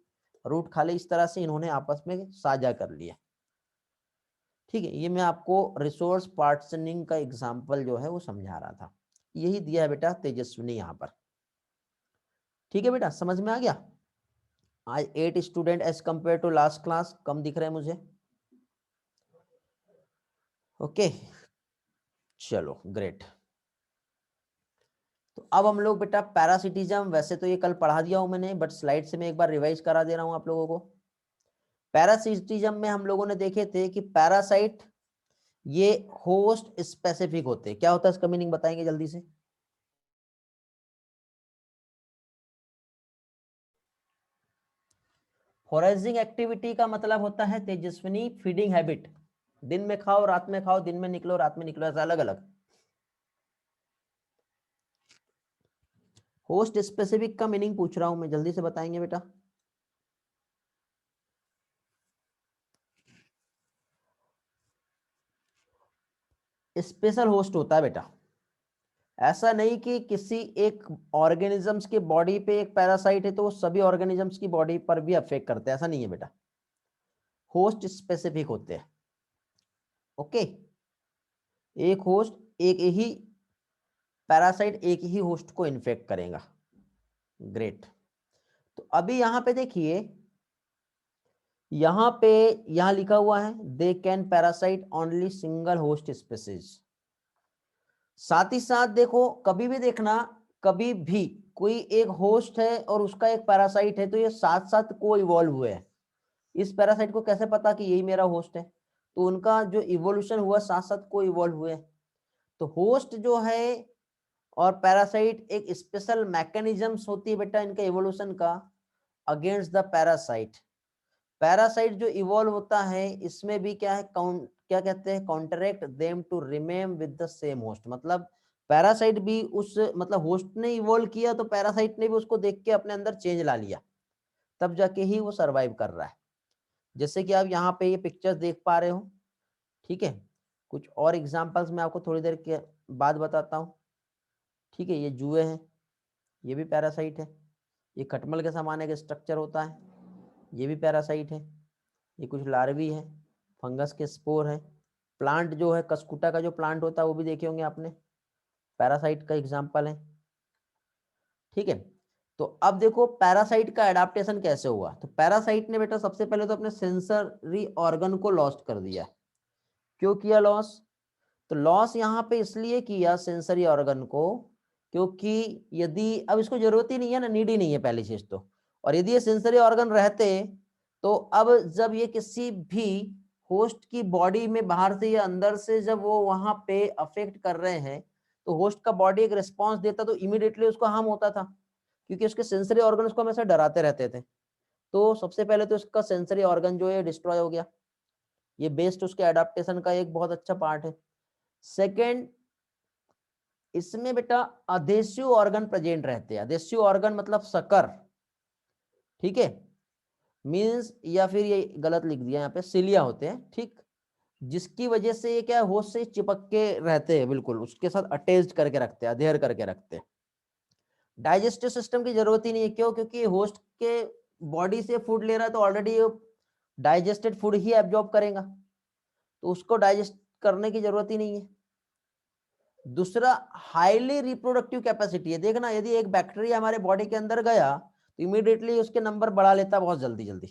रूट खा ले। इस तरह से इन्होंने आपस में साझा कर लिया। ठीक है, ये मैं आपको रिसोर्स पार्टीशनिंग का एग्जांपल जो है वो समझा रहा था। यही दिया है बेटा तेजस्विनी यहाँ पर। ठीक है बेटा, समझ में आ गया। आज 8 student as compare to last class कम दिख रहे हैं मुझे। ओके, चलो ग्रेट। तो अब हम लोग बेटा पैरासिटिज्म, वैसे तो ये कल पढ़ा दिया हूं मैंने, बट स्लाइड से मैं एक बार रिवाइज करा दे रहा हूं आप लोगों को। पैरासिटिज्म में हम लोगों ने देखे थे कि पैरासाइट ये होस्ट स्पेसिफिक होते हैं। क्या होता है इसका मीनिंग बताएंगे जल्दी से। फॉरेजिंग एक्टिविटी का मतलब होता है तेजस्विनी फीडिंग हैबिट, दिन में खाओ रात में खाओ, दिन में निकलो रात में निकलो, ऐसा अलग अलग। होस्ट स्पेसिफिक का मीनिंग पूछ रहा हूं मैं, जल्दी से बताएंगे बेटा। स्पेशल होस्ट होता है बेटा, ऐसा नहीं कि किसी एक ऑर्गेनिजम्स की बॉडी पे एक पैरासाइट है तो वो सभी ऑर्गेनिजम्स की बॉडी पर भी अफेक्ट करते हैं, ऐसा नहीं है बेटा। होस्ट स्पेसिफिक होते हैं। ओके, एक होस्ट एक ही पैरासाइट एक ही होस्ट को इन्फेक्ट करेगा। ग्रेट। तो अभी यहां पे देखिए, यहां लिखा हुआ है they can parasite only single host species. साथ ही साथ देखो, कभी भी देखना, कभी भी कोई एक होस्ट है और उसका एक पैरासाइट है, तो ये साथ साथ को इवॉल्व हुए हैं। इस पैरासाइट को कैसे पता कि यही मेरा होस्ट है? तो उनका जो इवोल्यूशन हुआ साथ साथ को इवॉल्व हुए। तो होस्ट जो है और पैरासाइट एक स्पेशल मैकेनिज्म्स होती है बेटा इनका इवोल्यूशन का अगेंस्ट द पैरासाइट। पैरासाइट जो इवॉल्व होता है इसमें भी क्या है, क्या कहते हैं, counteract them to remain with the same host. मतलब पैरासाइट भी उस, मतलब होस्ट ने इवॉल्व किया तो पैरासाइट ने भी उसको देख के अपने अंदर चेंज ला लिया, तब जाके ही वो सरवाइव कर रहा है। जैसे कि आप यहाँ पे ये पिक्चर्स देख पा रहे हो, ठीक है। कुछ और एग्जांपल्स मैं आपको थोड़ी देर के बाद बताता हूँ, ठीक है। ये जुए हैं, ये भी पैरासाइट है। ये खटमल के समान एक स्ट्रक्चर होता है, ये भी पैरासाइट है। ये कुछ लार्वी है, फंगस के स्पोर है। प्लांट जो है, कस्कुटा का जो प्लांट होता है वो भी देखे होंगे आपने, पैरासाइट का एग्जाम्पल है, ठीक है। तो अब देखो पैरासाइट का एडाप्टेशन कैसे हुआ। तो पैरासाइट ने बेटा सबसे पहले तो अपने सेंसरी ऑर्गन को लॉस्ट कर दिया। क्यों किया लॉस? तो लॉस यहाँ पे इसलिए किया सेंसरी ऑर्गन को, क्योंकि यदि अब इसको जरूरत ही नहीं है ना, नीड ही नहीं है पहली चीज तो। और यदि ये सेंसरी ऑर्गन रहते तो अब जब ये किसी भी होस्ट की बॉडी में बाहर से या अंदर से जब वो वहां पे अफेक्ट कर रहे हैं, तो होस्ट का बॉडी एक रिस्पॉन्स देता तो इमीडिएटली उसको हार्म होता था, क्योंकि उसके सेंसरी ऑर्गन उसको हमेशा डराते रहते थे। तो सबसे पहले तो उसका सेंसरी ऑर्गन जो है डिस्ट्रॉय हो गया। ये बेस्ड उसके एडाप्टेशन का एक बहुत अच्छा पार्ट है। सेकेंड, इसमें बेटा अधेसिव ऑर्गन प्रेजेंट रहते हैं। अधेसिव ऑर्गन मतलब सकर, ठीक है, मींस, या फिर ये गलत लिख दिया यहाँ पे, सिलिया होते हैं, ठीक, जिसकी वजह से ये क्या होस्ट से चिपक के रहते हैं, बिल्कुल उसके साथ अटैच करके रखते हैं, अधेर करके रखते हैं। डाइजेस्टिव सिस्टम की जरूरत ही नहीं है, क्यों? क्योंकि होस्ट के बॉडी से फूड ले रहा है तो ऑलरेडी डाइजेस्टेड फूड ही एब्जॉर्ब करेगा, तो उसको डाइजेस्ट करने की जरूरत ही नहीं है। दूसरा, हाईली रिप्रोडक्टिव कैपेसिटी है। देखना, यदि एक बैक्टीरिया हमारे बॉडी के अंदर गया तो इमीडिएटली उसके नंबर बढ़ा लेता बहुत जल्दी जल्दी,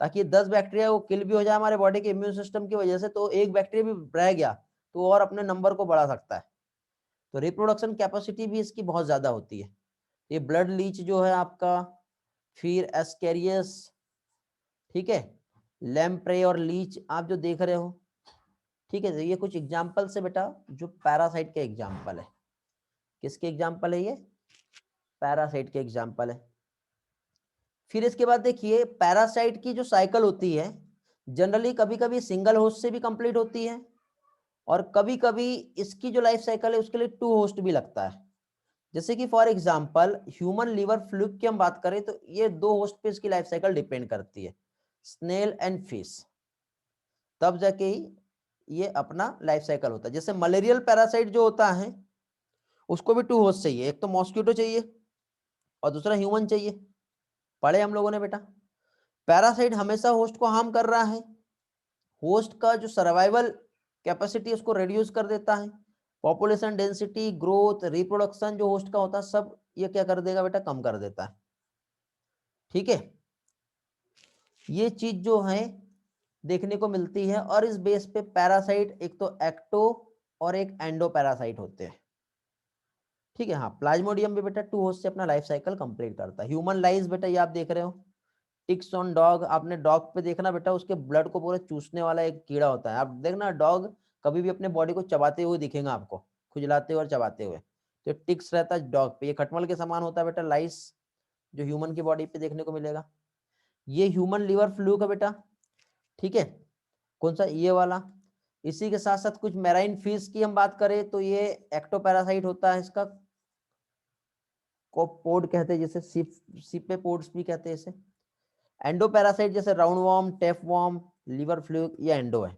ताकि 10 बैक्टीरिया वो किल भी हो जाए हमारे बॉडी के इम्यून सिस्टम की वजह से, तो एक बैक्टीरिया भी रह गया तो और अपने नंबर को बढ़ा सकता है। तो रिप्रोडक्शन कैपेसिटी भी इसकी बहुत ज्यादा होती है। ये ब्लड लीच जो है आपका, फिर एस्केरियस, ठीक है, लैम्प्रे और लीच आप जो देख रहे हो, ठीक है। ये कुछ एग्जाम्पल है बेटा जो पैरासाइट के एग्जाम्पल है। किसके एग्जाम्पल है ये? पैरासाइट के एग्जाम्पल है। फिर इसके बाद देखिए पैरासाइट की जो साइकिल होती है जनरली कभी कभी सिंगल होस्ट से भी कंप्लीट होती है, और कभी कभी इसकी जो लाइफ साइकिल है उसके लिए 2 होस्ट भी लगता है। जैसे कि for example human liver fluke की हम बात करें तो ये 2 होस्ट पे इसकी लाइफ साइकिल डिपेंड करती है, स्नेल एंड फिश, तब जाके ही ये अपना लाइफ साइकिल होता है। जैसे मलेरियल पैरासाइट जो होता है उसको भी 2 होस्ट चाहिए, एक तो मॉस्किटो चाहिए और दूसरा ह्यूमन चाहिए। पढ़े हम लोगों ने बेटा। पैरासाइट हमेशा होस्ट को हार्म कर रहा है, होस्ट का जो सर्वाइवल कैपेसिटी उसको रिड्यूस कर देता है, पॉपुलेशन डेंसिटी, ग्रोथ, रिप्रोडक्शन जो होस्ट का होता है सब ये क्या कर देगा बेटा, कम कर देता है, ठीक है। ये चीज जो है देखने को मिलती है, और इस बेस पे पैरासाइट एक तो एक्टो और एक एंडो पैरासाइट होते हैं, ठीक है। हाँ, प्लाज्मोडियम भी बेटा 2 होस्ट से अपना लाइफ साइकिल कंप्लीट करता है। ह्यूमन लाइज बेटा ये आप देख रहे हो, टिक्स ऑन डॉग, आपने डॉग पे देखना बेटा उसके ब्लड को पूरा चूसने वाला एक कीड़ा होता है। आप देखना डॉग कभी भी अपने बॉडी को चबाते हुए दिखेगा आपको, खुजलाते हुए और चबाते हुए, तो टिक्स रहता है डॉग पे। ये खटमल के समान होता है बेटा लाइस, जो ह्यूमन की बॉडी पे देखने को मिलेगा। ये ह्यूमन लिवर फ्लू का बेटा, ठीक है, कौन सा, ये वाला। इसी के साथ साथ कुछ मैराइन फिश की हम बात करें तो ये एक्टोपैरासाइट होता है, इसका कोपोड कहते हैं, जैसे सिपेपोड्स भी कहते हैं इसे। एंडोपैरासाइट जैसे round worm, tape worm, liver fluke, ये एंडो है।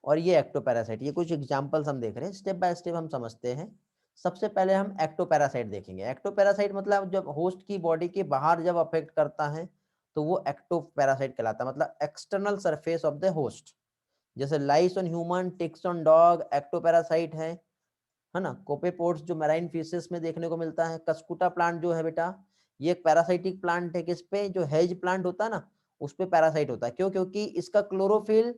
और ये एक्टोपैरासाइट। ये कुछ एग्जांपल्स हम देख रहे हैं, स्टेप बाय स्टेप हम समझते हैं। सबसे पहले हम एक्टोपैरासाइट देखेंगे। एक्टोपैरासाइट मतलब जब होस्ट की बॉडी के बाहर जब अफेक्ट करता है तो वो एक्टोपैरासाइट कहलाता है, मतलब external surface of the host. जैसे lice on human, ticks on dog ectoparasite है। है ना। कोपेपोड्स जो मैराइन फिशेस में देखने को मिलता है। कस्कुटा प्लांट जो है बेटा, ये एक पैरासाइटिक प्लांट है। किस पे? जो हेज प्लांट होता है ना, उस पे पैरासाइट होता है। क्यों? क्योंकि इसका क्लोरोफिल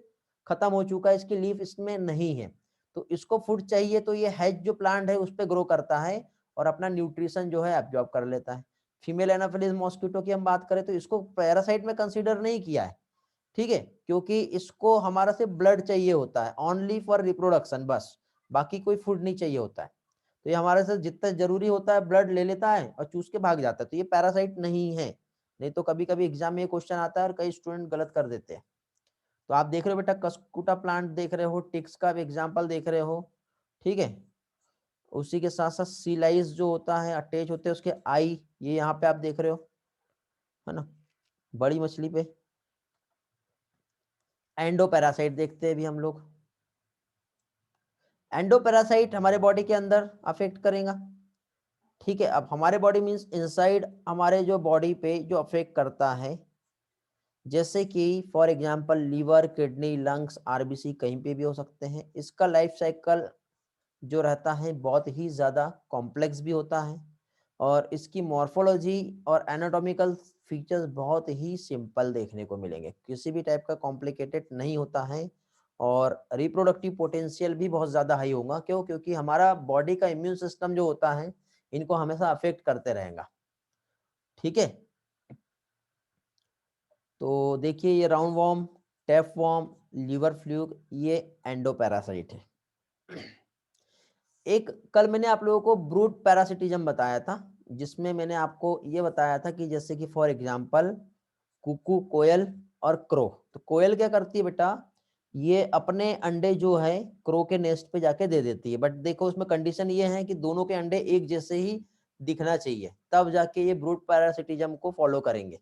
खत्म हो चुका है, इसकी लीफ इसमें नहीं है, तो इसको फूड चाहिए, तो ये हेज जो प्लांट है उस पे ग्रो करता है और अपना न्यूट्रिशन जो है एब्जॉर्ब कर लेता है। फीमेल एनाफिलिस मॉस्किटो की हम बात करें तो इसको पैरासाइट में कंसीडर नहीं किया है, ठीक है, क्योंकि इसको हमारा सिर्फ ब्लड चाहिए होता है, ओनली फॉर रिप्रोडक्शन, बस, बाकी कोई फूड नहीं चाहिए होता है। तो ये हमारे से जितना जरूरी होता है ब्लड ले लेता है और चूस के भाग जाता है, तो ये पैरासाइट नहीं है। नहीं तो कभी कभी एग्जाम में ये क्वेश्चन आता है और कई स्टूडेंट गलत कर देते हैं। तो आप देख रहे हो बेटा, कस्कुटा प्लांट देख रहे हो, टिक्स का भी एग्जाम्पल देख रहे हो, ठीक है। उसी के साथ साथ सीलाइज जो होता है, अटैच होते हैं उसके आई, ये यहाँ पे आप देख रहे हो, है ना, बड़ी मछली पे। एंडोपैरासाइट देखते हैं भी हम लोग। एंडोपैरासाइट हमारे बॉडी के अंदर अफेक्ट करेगा, ठीक है। अब हमारे बॉडी मींस इनसाइड हमारे जो बॉडी पे जो अफेक्ट करता है, जैसे कि for example liver, kidney, lungs, RBC, कहीं पे भी हो सकते हैं। इसका लाइफ साइकिल जो रहता है बहुत ही ज़्यादा कॉम्प्लेक्स भी होता है और इसकी मॉर्फोलॉजी और एनाटॉमिकल फीचर्स बहुत ही सिंपल देखने को मिलेंगे, किसी भी टाइप का कॉम्प्लिकेटेड नहीं होता है। और रिप्रोडक्टिव पोटेंशियल भी बहुत ज़्यादा हाई होगा। क्यों? क्योंकि हमारा बॉडी का इम्यून सिस्टम जो होता है इनको हमेशा अफेक्ट करते रहेगा, ठीक है। तो देखिए ये roundworm, tapeworm, liver fluke, ये एंडोपैरासाइट है। एक कल मैंने आप लोगों को ब्रूड पैरासिटिज्म बताया था, जिसमें मैंने आपको ये बताया था कि जैसे कि फॉर एग्जांपल कुकू, कोयल और क्रो। तो कोयल क्या करती है बेटा, ये अपने अंडे जो है क्रो के नेस्ट पे जाके दे देती है, बट देखो उसमें कंडीशन ये है कि दोनों के अंडे एक जैसे ही दिखना चाहिए, तब जाके ये ब्रूड पैरासिटिज्म को फॉलो करेंगे,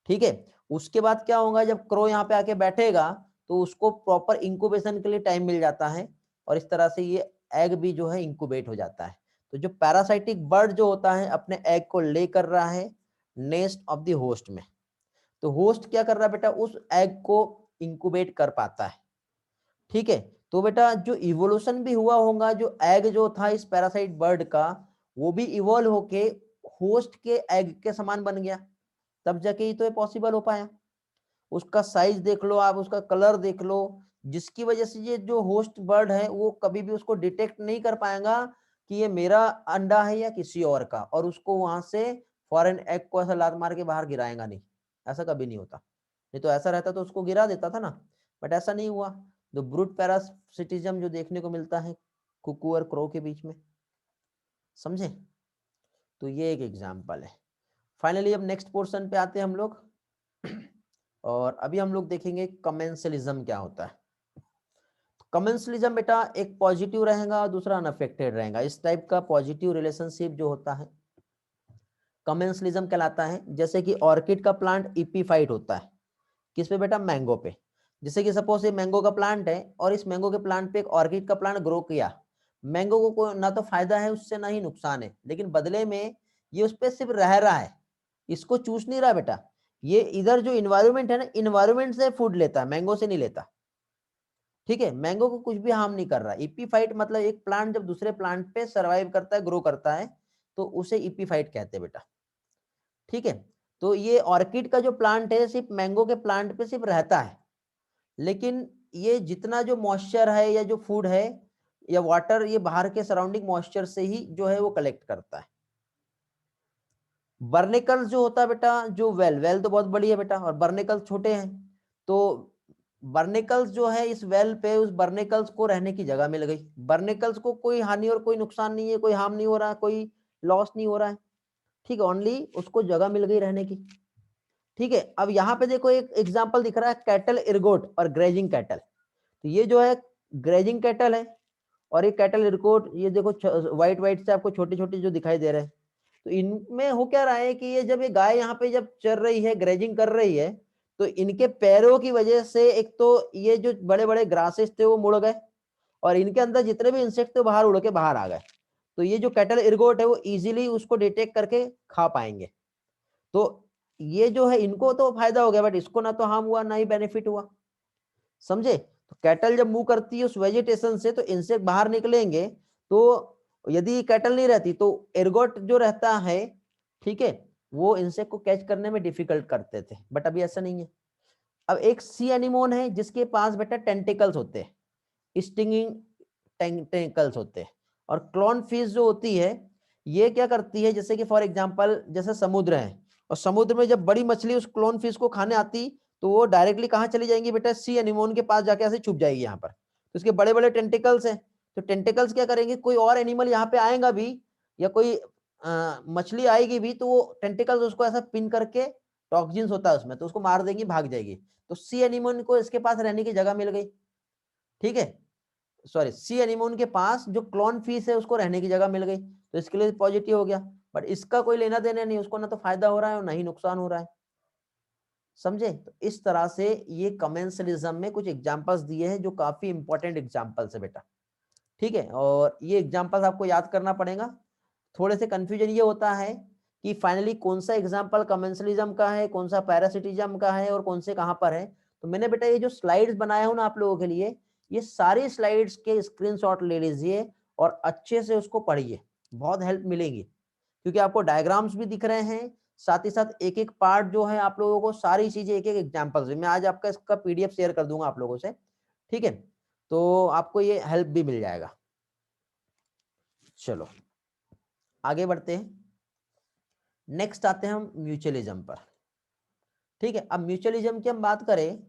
ठीक है। उसके बाद क्या होगा, जब क्रो यहाँ पे आके बैठेगा तो उसको प्रॉपर इंक्यूबेशन के लिए टाइम मिल जाता है और इस तरह से ये एग भी जो है इंक्यूबेट हो जाता है। तो जो पैरासाइटिक बर्ड जो होता है अपने एग को ले कर रहा है नेस्ट ऑफ द होस्ट में, तो होस्ट क्या कर रहा है बेटा, उस एग को इंक्यूबेट कर पाता है, ठीक है। तो बेटा जो इवोल्यूशन भी हुआ होगा, जो एग जो था इस पैरासाइट बर्ड का, वो भी इवॉल्व होके होस्ट के एग के समान बन गया, तब जाके ही तो ये पॉसिबल हो पाया। उसका साइज देख लो आप, उसका कलर देख लो, जिसकी वजह से ये जो होस्ट बर्ड है वो कभी भी उसको डिटेक्ट नहीं कर पाएगा कि ये मेरा अंडा है या किसी और का, और उसको वहां से फॉरेन एग को ऐसा लात मार के बाहर गिराएगा नहीं, ऐसा कभी नहीं होता। नहीं तो ऐसा रहता तो उसको गिरा देता था ना, बट ऐसा नहीं हुआ। तो ब्रूड पैरासिटिज्म जो देखने को मिलता है कुकू और क्रो के बीच में, समझे। तो ये एक एग्जाम्पल है। फाइनली अब नेक्स्ट पोर्शन पे आते हैं हम लोग और अभी हम लोग देखेंगे कमेंसलिज्म क्या होता है। कमेंसलिज्म बेटा एक पॉजिटिव रहेगा और दूसरा अनअफेक्टेड रहेगा। इस टाइप का पॉजिटिव रिलेशनशिप जो होता है कमेंसलिज्म कहलाता है। जैसे कि ऑर्किड का प्लांट इपीफाइट होता है, किस पे बेटा, मैंगो पे। जैसे कि सपोज ये मैंगो का प्लांट है और इस मैंगो के प्लांट पे एक ऑर्किड का प्लांट ग्रो किया, मैंगो को ना तो फायदा है उससे ना ही नुकसान है, लेकिन बदले में ये उस पर सिर्फ रह रहा है, इसको चूस नहीं रहा बेटा। ये इधर जो इन्वायरमेंट है ना, इन्वायरमेंट से फूड लेता है, मैंगो से नहीं लेता, ठीक है। मैंगो को कुछ भी हार्म नहीं कर रहा। इपीफाइट मतलब एक प्लांट जब दूसरे प्लांट पे सर्वाइव करता है, ग्रो करता है, तो उसे इपीफाइट कहते हैं बेटा, ठीक है। तो ये ऑर्किड का जो प्लांट है सिर्फ मैंगो के प्लांट पे सिर्फ रहता है, लेकिन ये जितना जो मॉइस्चर है या जो फूड है या वाटर, ये बाहर के सराउंडिंग मॉइस्चर से ही जो है वो कलेक्ट करता है। बर्निकल्स जो होता है बेटा, जो वेल वेल तो बहुत बड़ी है बेटा और बर्निकल्स छोटे हैं, तो बर्निकल्स जो है इस वेल पे उस बर्निकल्स को रहने की जगह मिल गई। बर्निकल्स को कोई हानि और कोई नुकसान नहीं है, कोई हार्म नहीं हो रहा है, कोई लॉस नहीं हो रहा है, ठीक है, ओनली उसको जगह मिल गई रहने की, ठीक है। अब यहाँ पे देखो एक एग्जांपल दिख रहा है कैटल इरगोट और ग्रेजिंग कैटल। तो ये जो है ग्रेजिंग कैटल है और ये कैटल इरगोट, ये देखो व्हाइट व्हाइट से आपको छोटे छोटे जो दिखाई दे रहे हैं। तो इनमें हो क्या रहा है कि ये जब ये गाय यहाँ पे जब चर रही है, ग्रेजिंग कर रही है, तो इनके पैरों की वजह से एक तो ये जो बड़े बड़े ग्रासेस थे वो मुड़ गए और इनके अंदर जितने भी इंसेक्ट थे बाहर उड़ के बाहर आ गए। तो ये जो कैटल इरगोट है वो इजीली उसको डिटेक्ट करके खा पाएंगे। तो ये जो है इनको तो फायदा हो गया, बट इसको ना तो हार्म हुआ ना ही बेनिफिट हुआ, समझे। तो कैटल जब मूव करती है उस वेजिटेशन से तो इंसेक्ट बाहर निकलेंगे, तो यदि कैटल नहीं रहती तो एर्गोट जो रहता है, ठीक है, वो इंसेक्ट को कैच करने में डिफिकल्ट करते थे, बट अभी ऐसा नहीं है। अब एक सी एनिमोन है जिसके पास बेटा टेंटिकल्स होते हैं, स्टिंगिंग टेंटिकल्स होते हैं। और क्लोन फिश जो होती है ये क्या करती है, जैसे कि फॉर एग्जांपल जैसे समुद्र है, और समुद्र में जब बड़ी मछली उस क्लोन फिश को खाने आती तो वो डायरेक्टली कहाँ चली जाएंगी बेटा, सी एनिमोन के पास जाके ऐसे छुप जाएगी यहाँ पर। तो इसके बड़े बड़े टेंटिकल्स हैं, तो टेंटिकल्स क्या करेंगे, कोई और एनिमल यहाँ पे आएगा भी या कोई मछली आएगी भी तो वो टेंटिकल्स उसको ऐसा पिन करके, टॉक्सिन्स होता है उसमें, तो उसको मार देंगी, भाग जाएगी। तो सी एनिमोन को इसके पास रहने की जगह मिल गई, ठीक है, सॉरी, सी एनिमोन के पास जो क्लोन फिश है उसको रहने की जगह मिल गई, तो इसके लिए पॉजिटिव हो गया। बट इसका कोई लेना देना नहीं, उसको ना तो फायदा हो रहा है और ना ही नुकसान हो रहा है, समझे। तो इस तरह से ये कमेंसलिज्म में कुछ एग्जांपल्स दिए हैं जो काफी इंपॉर्टेंट एग्जांपल्स है बेटा, ठीक है। और ये एग्जांपल्स आपको याद करना पड़ेगा। थोड़े से कंफ्यूजन ये होता है कि फाइनली कौन सा एग्जांपल कमेंसलिज्म का है, कौन सा पैरासिटिज्म का है और कौन से कहां पर है। तो मैंने बेटा ये जो स्लाइड्स बनाया हूं ना आप लोगों के लिए, ये सारी स्लाइड्स के स्क्रीनशॉट ले लीजिए और अच्छे से उसको पढ़िए, बहुत हेल्प मिलेगी, क्योंकि आपको डायग्राम्स भी दिख रहे हैं, साथ ही साथ एक एक पार्ट जो है आप लोगों को सारी चीजें एक एक एग्जाम्पल्स, मैं आज आपका इसका पीडीएफ शेयर कर दूंगा आप लोगों से, ठीक है, तो आपको ये हेल्प भी मिल जाएगा। चलो आगे बढ़ते हैं, नेक्स्ट आते हैं हम म्यूचुअलिज्म पर, ठीक है। अब म्यूचुअलिज्म की हम बात करें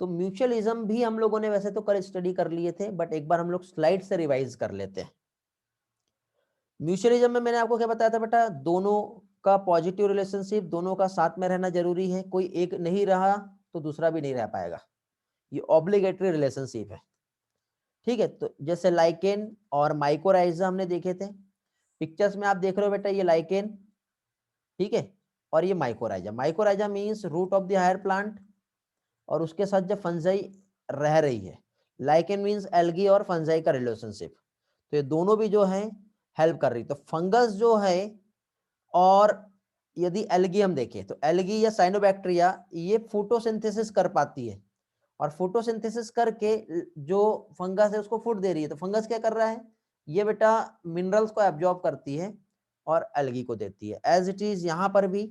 तो म्यूचुअलिज्म भी हम लोगों ने वैसे तो कल स्टडी कर लिए थे, बट एक बार हम लोग स्लाइड से रिवाइज कर लेते हैं। म्यूचुअलिज्म में मैंने आपको क्या बताया था बेटा, दोनों का पॉजिटिव रिलेशनशिप, दोनों का साथ में रहना जरूरी है, कोई एक नहीं रहा तो दूसरा भी नहीं रह पाएगा, ये ऑब्लिगेटरी रिलेशनशिप है, ठीक है। तो जैसे लाइकेन और माइकोराइजा हमने देखे थे, पिक्चर्स में आप देख रहे हो बेटा, ये लाइकेन, ठीक है, और ये mycorrhiza. Mycorrhiza means root of the higher plant, और उसके साथ जब फंजाई रह रही है, लाइकेन मीन्स एल्गी और फंजाई का रिलेशनशिप, तो ये दोनों भी जो है हेल्प कर रही। तो फंगस जो है, और यदि एल्गी हम देखें तो एल्गी या साइनोबैक्टीरिया ये फोटोसिंथेसिस कर पाती है, और फोटोसिंथेसिस करके जो फंगस है उसको फूड दे रही है। तो फंगस क्या कर रहा है, ये बेटा मिनरल्स को एब्जॉर्ब करती है और एल्गी को देती है। एज इट इज यहाँ पर भी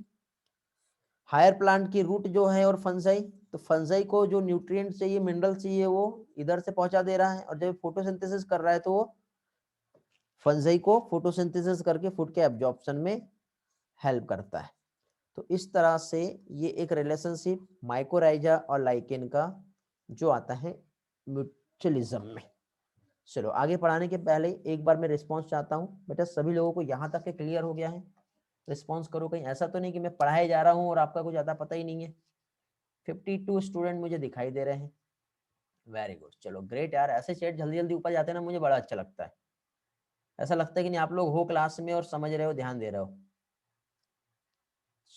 हायर प्लांट की रूट जो है और फंजाई, तो फंजाई को जो न्यूट्रिएंट चाहिए, मिनरल चाहिए, वो इधर से पहुंचा दे रहा है, और जब फोटोसिंथेसिस कर रहा है तो वो फंजाई को फोटोसिंथेसिस करके फूड के एब्जॉर्प्शन में हेल्प करता है। तो इस तरह से ये एक रिलेशनशिप माइकोराइजा और लाइकेन का जो आता है म्यूचुअलिज्म में। चलो आगे पढ़ाने के पहले एक बार मैं रिस्पांस चाहता हूँ बेटा, सभी लोगों को यहाँ तक के क्लियर हो गया है, रिस्पांस करो, कहीं ऐसा तो नहीं कि मैं पढ़ाए जा रहा हूँ और आपका कुछ ज़्यादा पता ही नहीं है। 52 स्टूडेंट मुझे दिखाई दे रहे हैं, वेरी गुड, चलो ग्रेट यार, ऐसे चैट जल्दी जल्दी ऊपर जाते हैं ना, मुझे बड़ा अच्छा लगता है, ऐसा लगता है कि नहीं आप लोग हो क्लास में और समझ रहे हो, ध्यान दे रहे हो।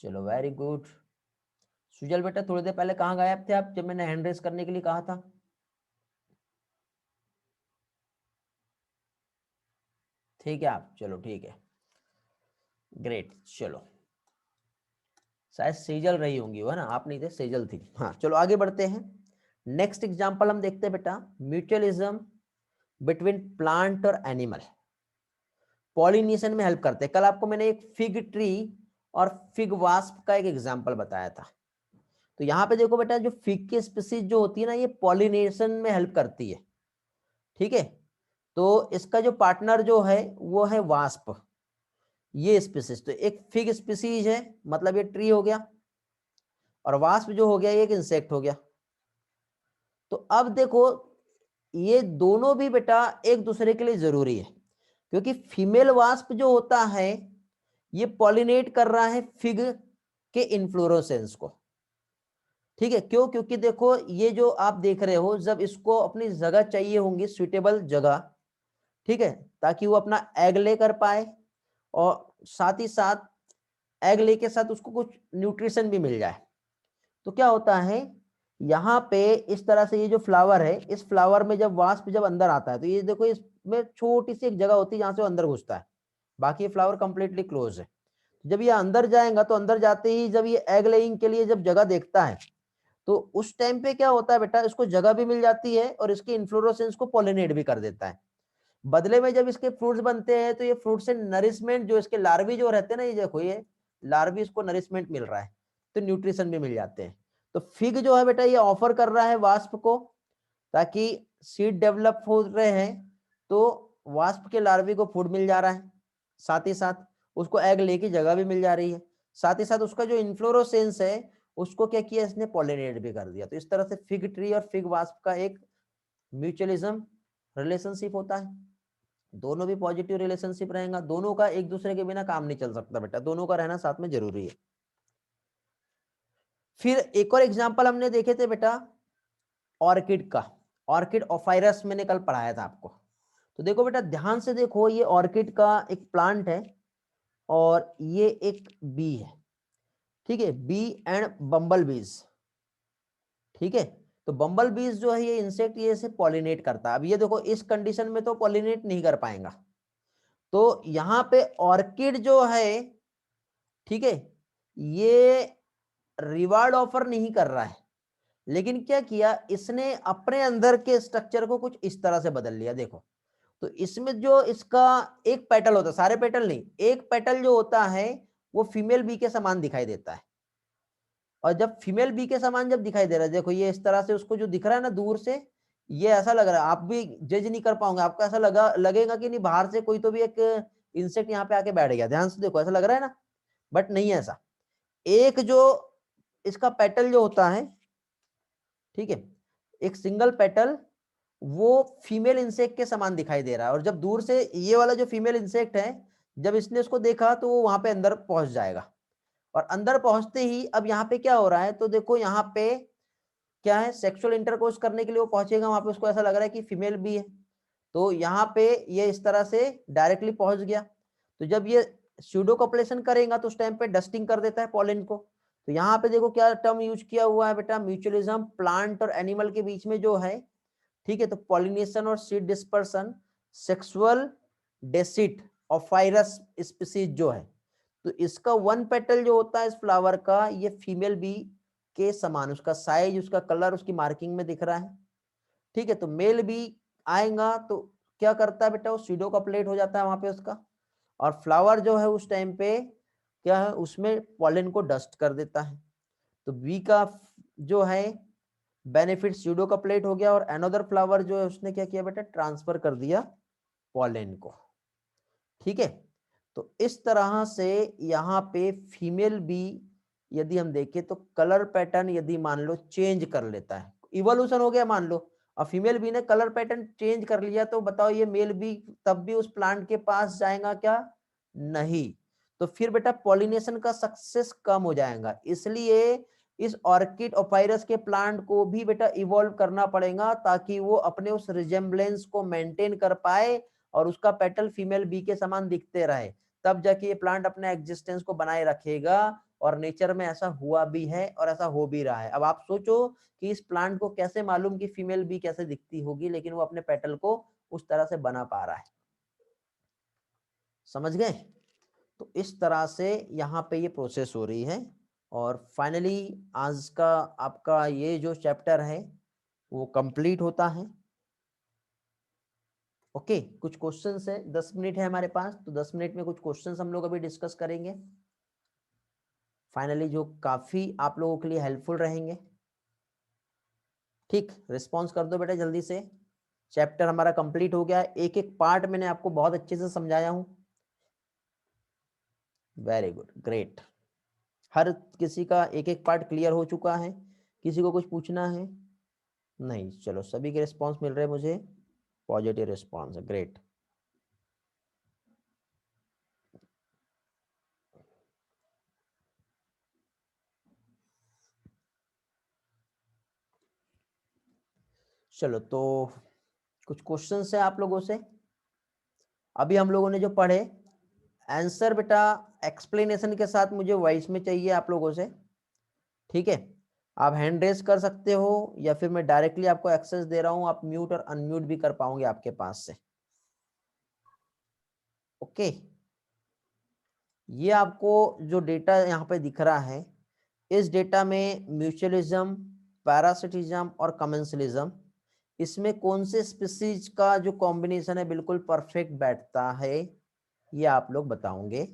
चलो वेरी गुड। सुजल बेटा थोड़ी देर पहले कहाँ गायब थे आप जब मैंने हैंड रेस करने के लिए कहा था? ठीक है आप, चलो ठीक है, ग्रेट। चलो शायद सेजल रही होंगी, वो है ना, आप नहीं थे, सेजल थी, हाँ। चलो आगे बढ़ते हैं, नेक्स्ट एग्जांपल हम देखते हैं बेटा, म्यूचुअलिज्म बिटवीन प्लांट और एनिमल, पॉलिनेशन में हेल्प करते हैं। कल आपको मैंने एक फिग ट्री और फिग वास्प का एक एग्जांपल बताया था। तो यहाँ पे देखो बेटा, जो फिग की स्पीसीज जो होती है ना, ये पॉलिनेशन में हेल्प करती है, ठीक है। तो इसका जो पार्टनर जो है वो है वास्प, ये स्पीसीज, तो एक फिग स्पीसीज है, मतलब ये ट्री हो गया, और वास्प जो हो गया ये एक इंसेक्ट हो गया। तो अब देखो ये दोनों भी बेटा एक दूसरे के लिए जरूरी है, क्योंकि फीमेल वास्प जो होता है ये पॉलिनेट कर रहा है फिग के इन्फ्लोरोसेंस को, ठीक है। क्यों? क्योंकि देखो ये जो आप देख रहे हो, जब इसको अपनी जगह चाहिए होंगी, सुइटेबल जगह, ठीक है, ताकि वो अपना एग ले कर पाए, और साथ ही साथ एग ले के साथ उसको कुछ न्यूट्रिशन भी मिल जाए। तो क्या होता है यहाँ पे, इस तरह से ये जो फ्लावर है, इस फ्लावर में जब वास्प जब अंदर आता है, तो ये देखो इसमें छोटी सी एक जगह होती है जहां से वो अंदर घुसता है, बाकी ये फ्लावर कंप्लीटली क्लोज है। जब ये अंदर जाएगा तो अंदर जाते ही जब ये एग लेइंग के लिए जब जगह देखता है, तो उस टाइम पे क्या होता है बेटा, इसको जगह भी मिल जाती है और इसके इन्फ्लोरोसेंस को पॉलिनेट भी कर देता है। बदले में जब इसके फ्रूट्स बनते हैं तो ये फ्रूट से नरिशमेंट जो इसके लार्वी जो रहते हैं ना, ये देखो ये लार्वी, इसको नरिशमेंट मिल रहा है, तो न्यूट्रिशन भी मिल जाते हैं। तो फिग जो है बेटा ये ऑफर कर रहा है वास्प को, ताकि सीड डेवलप हो रहे हैं तो वास्प के लार्वी को फूड मिल जा रहा है, साथ ही साथ उसको एग ले की जगह भी मिल जा रही है, साथ ही साथ उसका जो इन्फ्लोरोसेंस है उसको क्या किया इसने, पॉलिनेट भी कर दिया। तो इस तरह से फिग ट्री और फिग वास्प का एक म्यूचुअलिज्म रिलेशनशिप होता है, दोनों भी पॉजिटिव रिलेशनशिप रहेगा, दोनों का एक दूसरे के बिना काम नहीं चल सकता बेटा, दोनों का रहना साथ में जरूरी है। फिर एक और एग्जांपल हमने देखे थे बेटा ऑर्किड का, ऑर्किड ऑफाइरस मैंने कल पढ़ाया था आपको। तो देखो बेटा ध्यान से देखो, ये ऑर्किड का एक प्लांट है और ये एक बी है, ठीक है, बी एंड बम्बल बीज, ठीक है। तो बम्बल बीज जो है ये इंसेक्ट ये से पॉलिनेट करता है। अब ये देखो इस कंडीशन में तो पॉलिनेट नहीं कर पाएगा, तो यहां पे ऑर्किड जो है, ठीक है, ये रिवार्ड ऑफर नहीं कर रहा है, लेकिन क्या किया इसने अपने अंदर के स्ट्रक्चर को कुछ इस तरह से बदल लिया। देखो तो इसमें जो इसका एक पेटल होता है, सारे पेटल नहीं, एक पेटल जो होता है वो फीमेल बी के समान दिखाई देता है, और जब फीमेल बी के समान जब दिखाई दे रहा है, देखो ये इस तरह से उसको जो दिख रहा है ना दूर से, ये ऐसा लग रहा है, आप भी जज नहीं कर पाओगे, आपको ऐसा लगेगा कि नहीं बाहर से कोई तो भी एक इंसेक्ट यहाँ पे आके बैठ गया, ध्यान से देखो ऐसा लग रहा है ना, बट नहीं है ऐसा। एक जो इसका पेटल जो होता है, ठीक है, एक सिंगल पेटल वो फीमेल इंसेक्ट के समान दिखाई दे रहा है, और जब दूर से ये वाला जो फीमेल इंसेक्ट है जब इसने उसको देखा तो वो वहां पे अंदर पहुंच जाएगा, और अंदर पहुंचते ही अब यहाँ पे क्या हो रहा है, तो देखो यहाँ पे क्या है, सेक्सुअल इंटरकोर्स करने के लिए वो पहुंचेगा वहां पे, उसको ऐसा लग रहा है कि फीमेल भी है, तो यहाँ पे ये इस तरह से डायरेक्टली पहुंच गया। तो जब ये स्यूडो कॉपुलेशन करेगा तो उस टाइम पे डस्टिंग कर देता है पॉलन को। तो यहाँ पे देखो क्या टर्म यूज किया हुआ है बेटा, म्यूचुअलिज्म प्लांट और एनिमल के बीच में जो है, ठीक है। तो पॉलिनेशन और seed dispersion, sexual deceit ऑफाइरस species जो है, तो इसका वन पेटल जो होता है इस फ्लावर का, ये फीमेल बी के समान, उसका साइज, उसका कलर, उसकी मार्किंग में दिख रहा है, ठीक है। तो मेल बी आएगा तो क्या करता है बेटा, वो सीडो कॉपुलेट हो जाता है वहां पे उसका, और फ्लावर जो है उस टाइम पे क्या है, उसमें पॉलन को डस्ट कर देता है। तो बी का जो है बेनिफिट स्यूडो कपलेट हो गया, और अनदर फ्लावर जो है उसने क्या किया बेटा, ट्रांसफर कर दिया पॉलन को, ठीक है। तो इस तरह से यहाँ पे फीमेल बी यदि हम देखें तो कलर पैटर्न यदि मान लो चेंज कर लेता है, इवोल्यूशन हो गया मान लो, और फीमेल बी ने कलर पैटर्न चेंज कर लिया, तो बताओ ये मेल बी तब भी उस प्लांट के पास जाएगा क्या, नहीं। तो फिर बेटा पॉलिनेशन का सक्सेस कम हो जाएगा, इसलिए इस ऑर्किड ओपाइरस के प्लांट को भी बेटा इवॉल्व करना पड़ेगा, ताकि वो अपने उस रिजेम्बलेंस को मेंटेन कर पाए और उसका पेटल फीमेल बी के समान दिखते रहे, तब जाके ये प्लांट अपने एग्जिस्टेंस को बनाए रखेगा। और नेचर में ऐसा हुआ भी है और ऐसा हो भी रहा है। अब आप सोचो कि इस प्लांट को कैसे मालूम कि फीमेल बी कैसे दिखती होगी, लेकिन वो अपने पेटल को उस तरह से बना पा रहा है, समझ गए। तो इस तरह से यहाँ पे ये प्रोसेस हो रही है, और फाइनली आज का आपका ये जो चैप्टर है वो कंप्लीट होता है। ओके, कुछ क्वेश्चंस है, 10 मिनट है हमारे पास, तो 10 मिनट में कुछ क्वेश्चंस हम लोग अभी डिस्कस करेंगे फाइनली, जो काफी आप लोगों के लिए हेल्पफुल रहेंगे। ठीक, रिस्पॉन्स कर दो बेटा जल्दी से। चैप्टर हमारा कंप्लीट हो गया, एक एक पार्ट मैंने आपको बहुत अच्छे से समझाया हूं। Very good, great. हर किसी का एक एक पार्ट क्लियर हो चुका है, किसी को कुछ पूछना है नहीं? चलो सभी के रिस्पॉन्स मिल रहे हैं मुझे, पॉजिटिव रिस्पॉन्स है, ग्रेट। चलो तो कुछ क्वेश्चंस है आप लोगों से। अभी हम लोगों ने जो पढ़े आंसर बेटा एक्सप्लेनेशन के साथ मुझे वॉइस में चाहिए आप लोगों से, ठीक है। आप हैंड रेज कर सकते हो या फिर मैं डायरेक्टली आपको एक्सेस दे रहा हूं, आप म्यूट और अनम्यूट भी कर पाओगे आपके पास से। ओके, ये आपको जो डेटा यहाँ पे दिख रहा है, इस डेटा में म्यूचुअलिज्म, पैरासिटिज्म और कमेंसलिज्म, इसमें कौन से स्पीसीज का जो कॉम्बिनेशन है बिल्कुल परफेक्ट बैठता है, ये आप लोग बताओगे।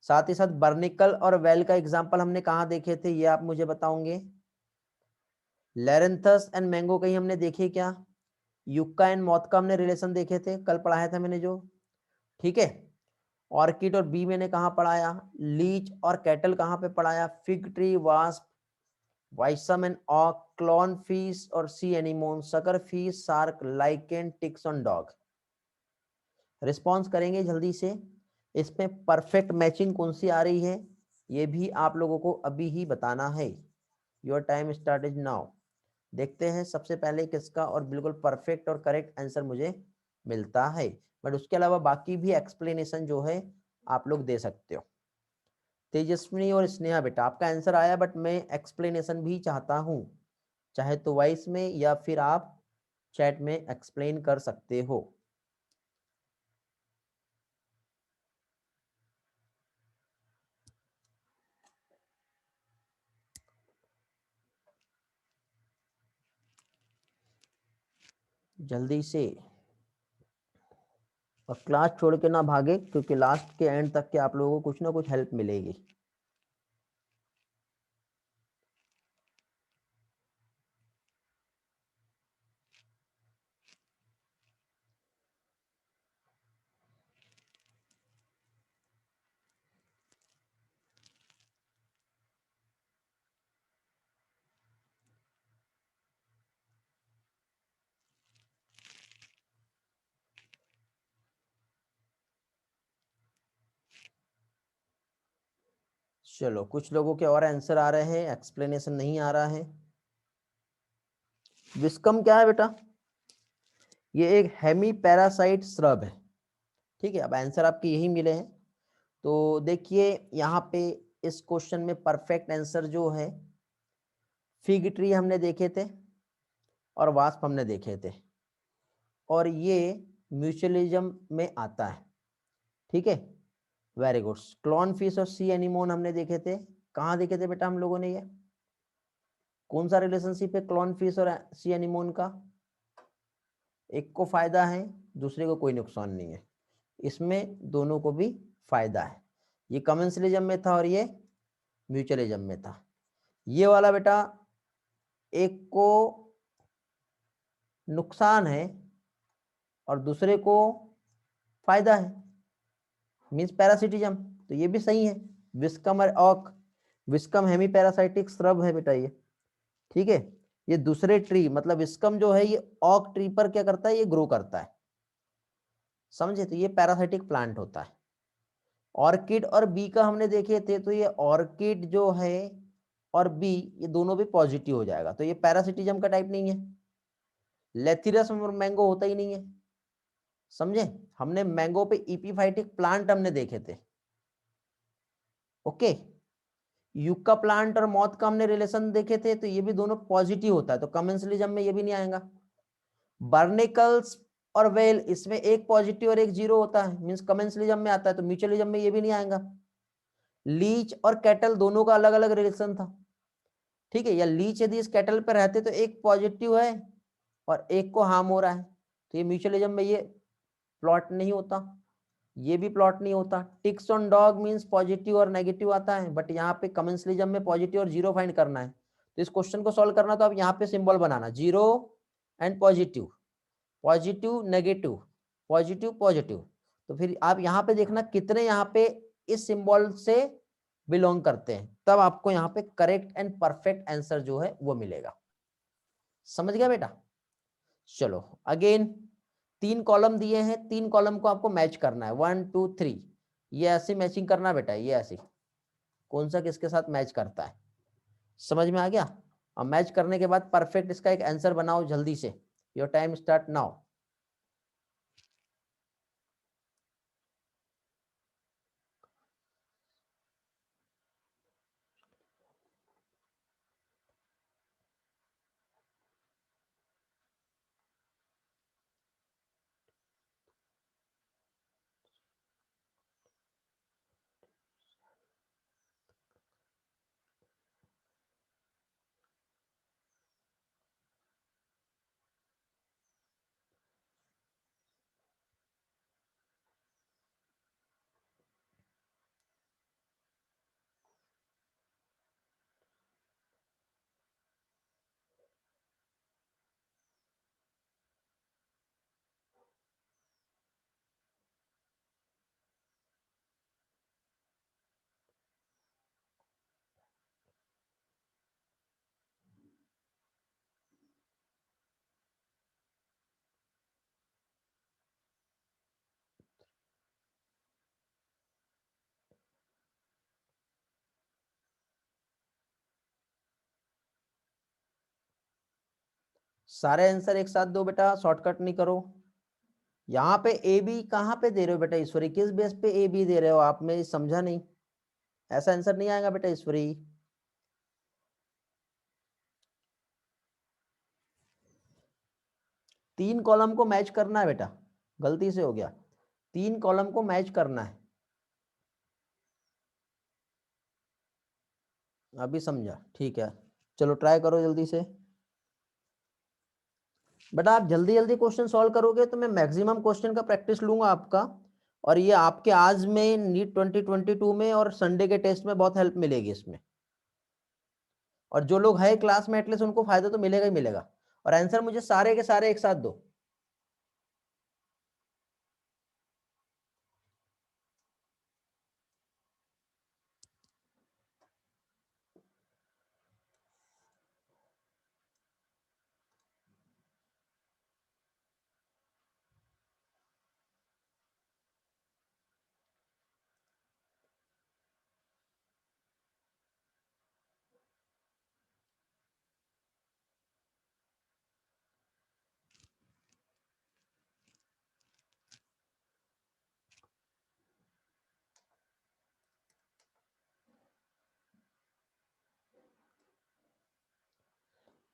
साथ ही साथ बर्निकल और वेल का एग्जांपल हमने कहाँ देखे थे, ये आप मुझे बताओगे। लेरेंथस एंड मैंगो कहीं हमने देखे क्या? युक्का एंड मौत का हमने रिलेशन देखे थे, कल पढ़ाया था मैंने जो, ठीक है। ऑर्किड और बी मैंने कहाँ पढ़ाया, लीच और कैटल कहाँ पे पढ़ाया, फिग ट्री, वास्प, वाइसम एंड ऑक, क्लॉन फिश और sea anemone, sucker fish, shark, lichen, ticks on dog. Response करेंगे जल्दी से, इसमें परफेक्ट मैचिंग कौन सी आ रही है ये भी आप लोगों को अभी ही बताना है। Your time start is now. देखते हैं सबसे पहले किसका और बिल्कुल परफेक्ट और करेक्ट आंसर मुझे मिलता है, बट उसके अलावा बाकी भी एक्सप्लेनेशन जो है आप लोग दे सकते हो। तेजस्विनी और स्नेहा बेटा आपका आंसर आया, बट मैं एक्सप्लेनेशन भी चाहता हूँ, चाहे तो वॉइस में या फिर आप चैट में एक्सप्लेन कर सकते हो। जल्दी से, और क्लास छोड़ के ना भागे, क्योंकि लास्ट के एंड तक के आप लोगों को कुछ ना कुछ हेल्प मिलेगी। चलो कुछ लोगों के और आंसर आ रहे हैं, एक्सप्लेनेशन नहीं आ रहा है। विस्कम क्या है बेटा? ये एक हेमी पैरासाइट श्रब है, ठीक है। अब आंसर आपके यही मिले हैं, तो देखिए यहाँ पे इस क्वेश्चन में परफेक्ट आंसर जो है, फिग ट्री हमने देखे थे और वास्प हमने देखे थे, और ये म्यूचुअलिज्म में आता है, ठीक है। Very good. क्लॉन फिश और सी एनिमोन हमने देखे थे, कहाँ देखे थे बेटा हम लोगों ने? ये कौन सा रिलेशनशिप है क्लॉन फिश और सी एनिमोन का? एक को फायदा है, दूसरे को कोई नुकसान नहीं है, इसमें दोनों को भी फायदा है। ये कमेंसलिज्म में था और ये म्यूचुअलिज्म में था। ये वाला बेटा एक को नुकसान है और दूसरे को फायदा है, मींस पैरासिटिज्म, तो ये भी सही है। विस्कम और ऑक, विस्कम हेमी पैरासाइटिक श्रब है बेटा ये, ठीक है। ये दूसरे ट्री मतलब विस्कम जो है ये ऑक ट्री पर क्या करता है, ये ग्रो करता है, समझे, तो ये पैरासाइटिक प्लांट होता है। ऑर्किड और बी का हमने देखे थे, तो ये ऑर्किड जो है और बी ये दोनों भी पॉजिटिव हो जाएगा, तो ये पैरासिटिज्म का टाइप नहीं है। लेथिरस और मैंगो होता ही नहीं है, समझे। हमने मैंगो पे इपीफाइटिक प्लांट हमने देखे थे, ओके। यूका प्लांट और मौत का हमने रिलेशन देखे थे, तो ये भी दोनों पॉजिटिव होता है, तो कमेंसलिज्म में ये भी नहीं आएगा। बार्निकल्स और वेल, इसमें एक पॉजिटिव और एक जीरो होता है, मींस कमेंसलिज्म में आता है, तो म्यूचुअलिज्म में ये भी नहीं आएगा। लीच और कैटल दोनों का अलग अलग रिलेशन था, ठीक है। या लीच यदि इस कैटल पर रहते तो एक पॉजिटिव है और एक को हार्म हो रहा है, तो ये म्यूचुअलिज्म में ये प्लॉट नहीं होता, ये भी प्लॉट नहीं होता। Ticks on dog means positive और नेगेटिव आता है, बट यहाँ पे कमेंसलिज्म में पॉजिटिव और जीरो फाइंड करना है, तो इस क्वेश्चन को सॉल्व करना तो आप यहाँ पे symbol banana, zero and positive, positive negative, positive positive, तो फिर आप यहाँ पे देखना कितने यहाँ पे इस सिंबल से बिलोंग करते हैं, तब आपको यहाँ पे करेक्ट एंड परफेक्ट आंसर जो है वो मिलेगा। समझ गया बेटा? चलो अगेन, तीन कॉलम दिए हैं, तीन कॉलम को आपको मैच करना है, 1 2 3, ये ऐसी मैचिंग करना बेटा, ये ऐसी, कौन सा किसके साथ मैच करता है, समझ में आ गया? अब मैच करने के बाद परफेक्ट इसका एक आंसर बनाओ जल्दी से। Your time start now. सारे आंसर एक साथ दो बेटा, शॉर्टकट नहीं करो। यहाँ पे ए बी कहाँ पे दे रहे हो बेटा ईश्वरी, किस बेस पे ए बी दे रहे हो आप, में समझा नहीं, ऐसा आंसर नहीं आएगा बेटा ईश्वरी। तीन कॉलम को मैच करना है बेटा, गलती से हो गया, तीन कॉलम को मैच करना है। अभी समझा, ठीक है, चलो ट्राई करो जल्दी से बेटा। आप जल्दी जल्दी क्वेश्चन सॉल्व करोगे तो मैं मैक्सिमम क्वेश्चन का प्रैक्टिस लूंगा आपका, और ये आपके आज में नीट 2022 में और संडे के टेस्ट में बहुत हेल्प मिलेगी इसमें। और जो लोग है क्लास में एटलीस्ट उनको फायदा तो मिलेगा ही मिलेगा। और आंसर मुझे सारे के सारे एक साथ दो।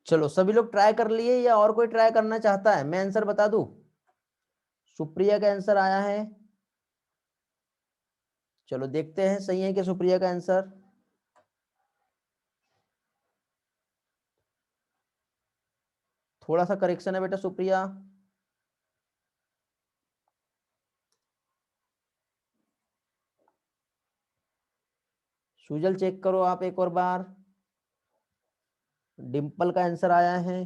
चलो सभी लोग ट्राई कर लिए या और कोई ट्राई करना चाहता है, मैं आंसर बता दूं। सुप्रिया का आंसर आया है, चलो देखते हैं सही है कि सुप्रिया का आंसर। थोड़ा सा करेक्शन है बेटा सुप्रिया। सुजल चेक करो आप एक और बार। डिंपल का आंसर आया है,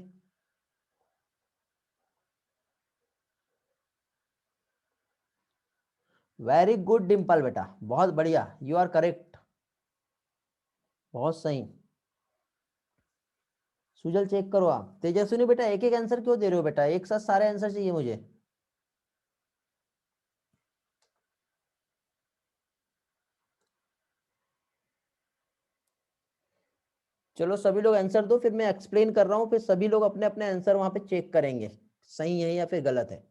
वेरी गुड डिंपल बेटा, बहुत बढ़िया, यू आर करेक्ट, बहुत सही। सुजल चेक करो आप। तेजस्विनी बेटा एक एक आंसर क्यों दे रहे हो बेटा, एक साथ सारे आंसर चाहिए मुझे। चलो सभी लोग आंसर दो, फिर मैं एक्सप्लेन कर रहा हूं, फिर सभी लोग अपने अपने आंसर वहां पे चेक करेंगे सही है या फिर गलत है।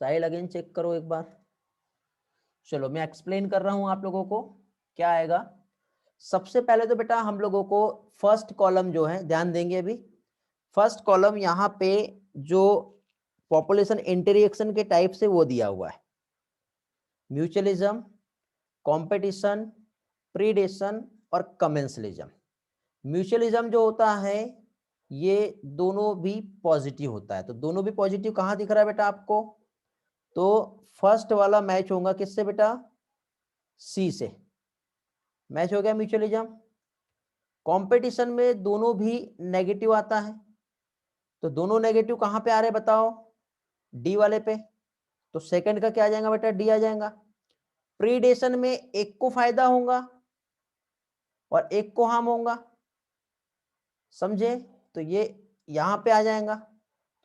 साहिल अगेन चेक करो एक बार। चलो मैं एक्सप्लेन कर रहा हूं आप लोगों को क्या आएगा। सबसे पहले तो बेटा हम लोगों को फर्स्ट कॉलम जो है ध्यान देंगे अभी। फर्स्ट कॉलम यहाँ पे जो पॉपुलेशन इंटरेक्शन के टाइप से वो दिया हुआ है, म्यूचुअलिज्म, कंपटीशन, प्रीडेशन और कमेंसलिज्म। म्यूचुअलिज्म जो होता है ये दोनों भी पॉजिटिव होता है, तो दोनों भी पॉजिटिव कहां दिख रहा है बेटा आपको, तो फर्स्ट वाला मैच होगा किससे बेटा, सी से मैच हो गया म्यूचुअलिज्म। कंपटीशन में दोनों भी नेगेटिव आता है, तो दोनों नेगेटिव कहां पे आ रहे बताओ, डी वाले पे, तो सेकंड का क्या आ जाएगा बेटा, डी आ जाएगा। प्रीडेशन में एक को फायदा होगा और एक को हार्म होगा, समझे, तो ये यहां पे आ जाएगा,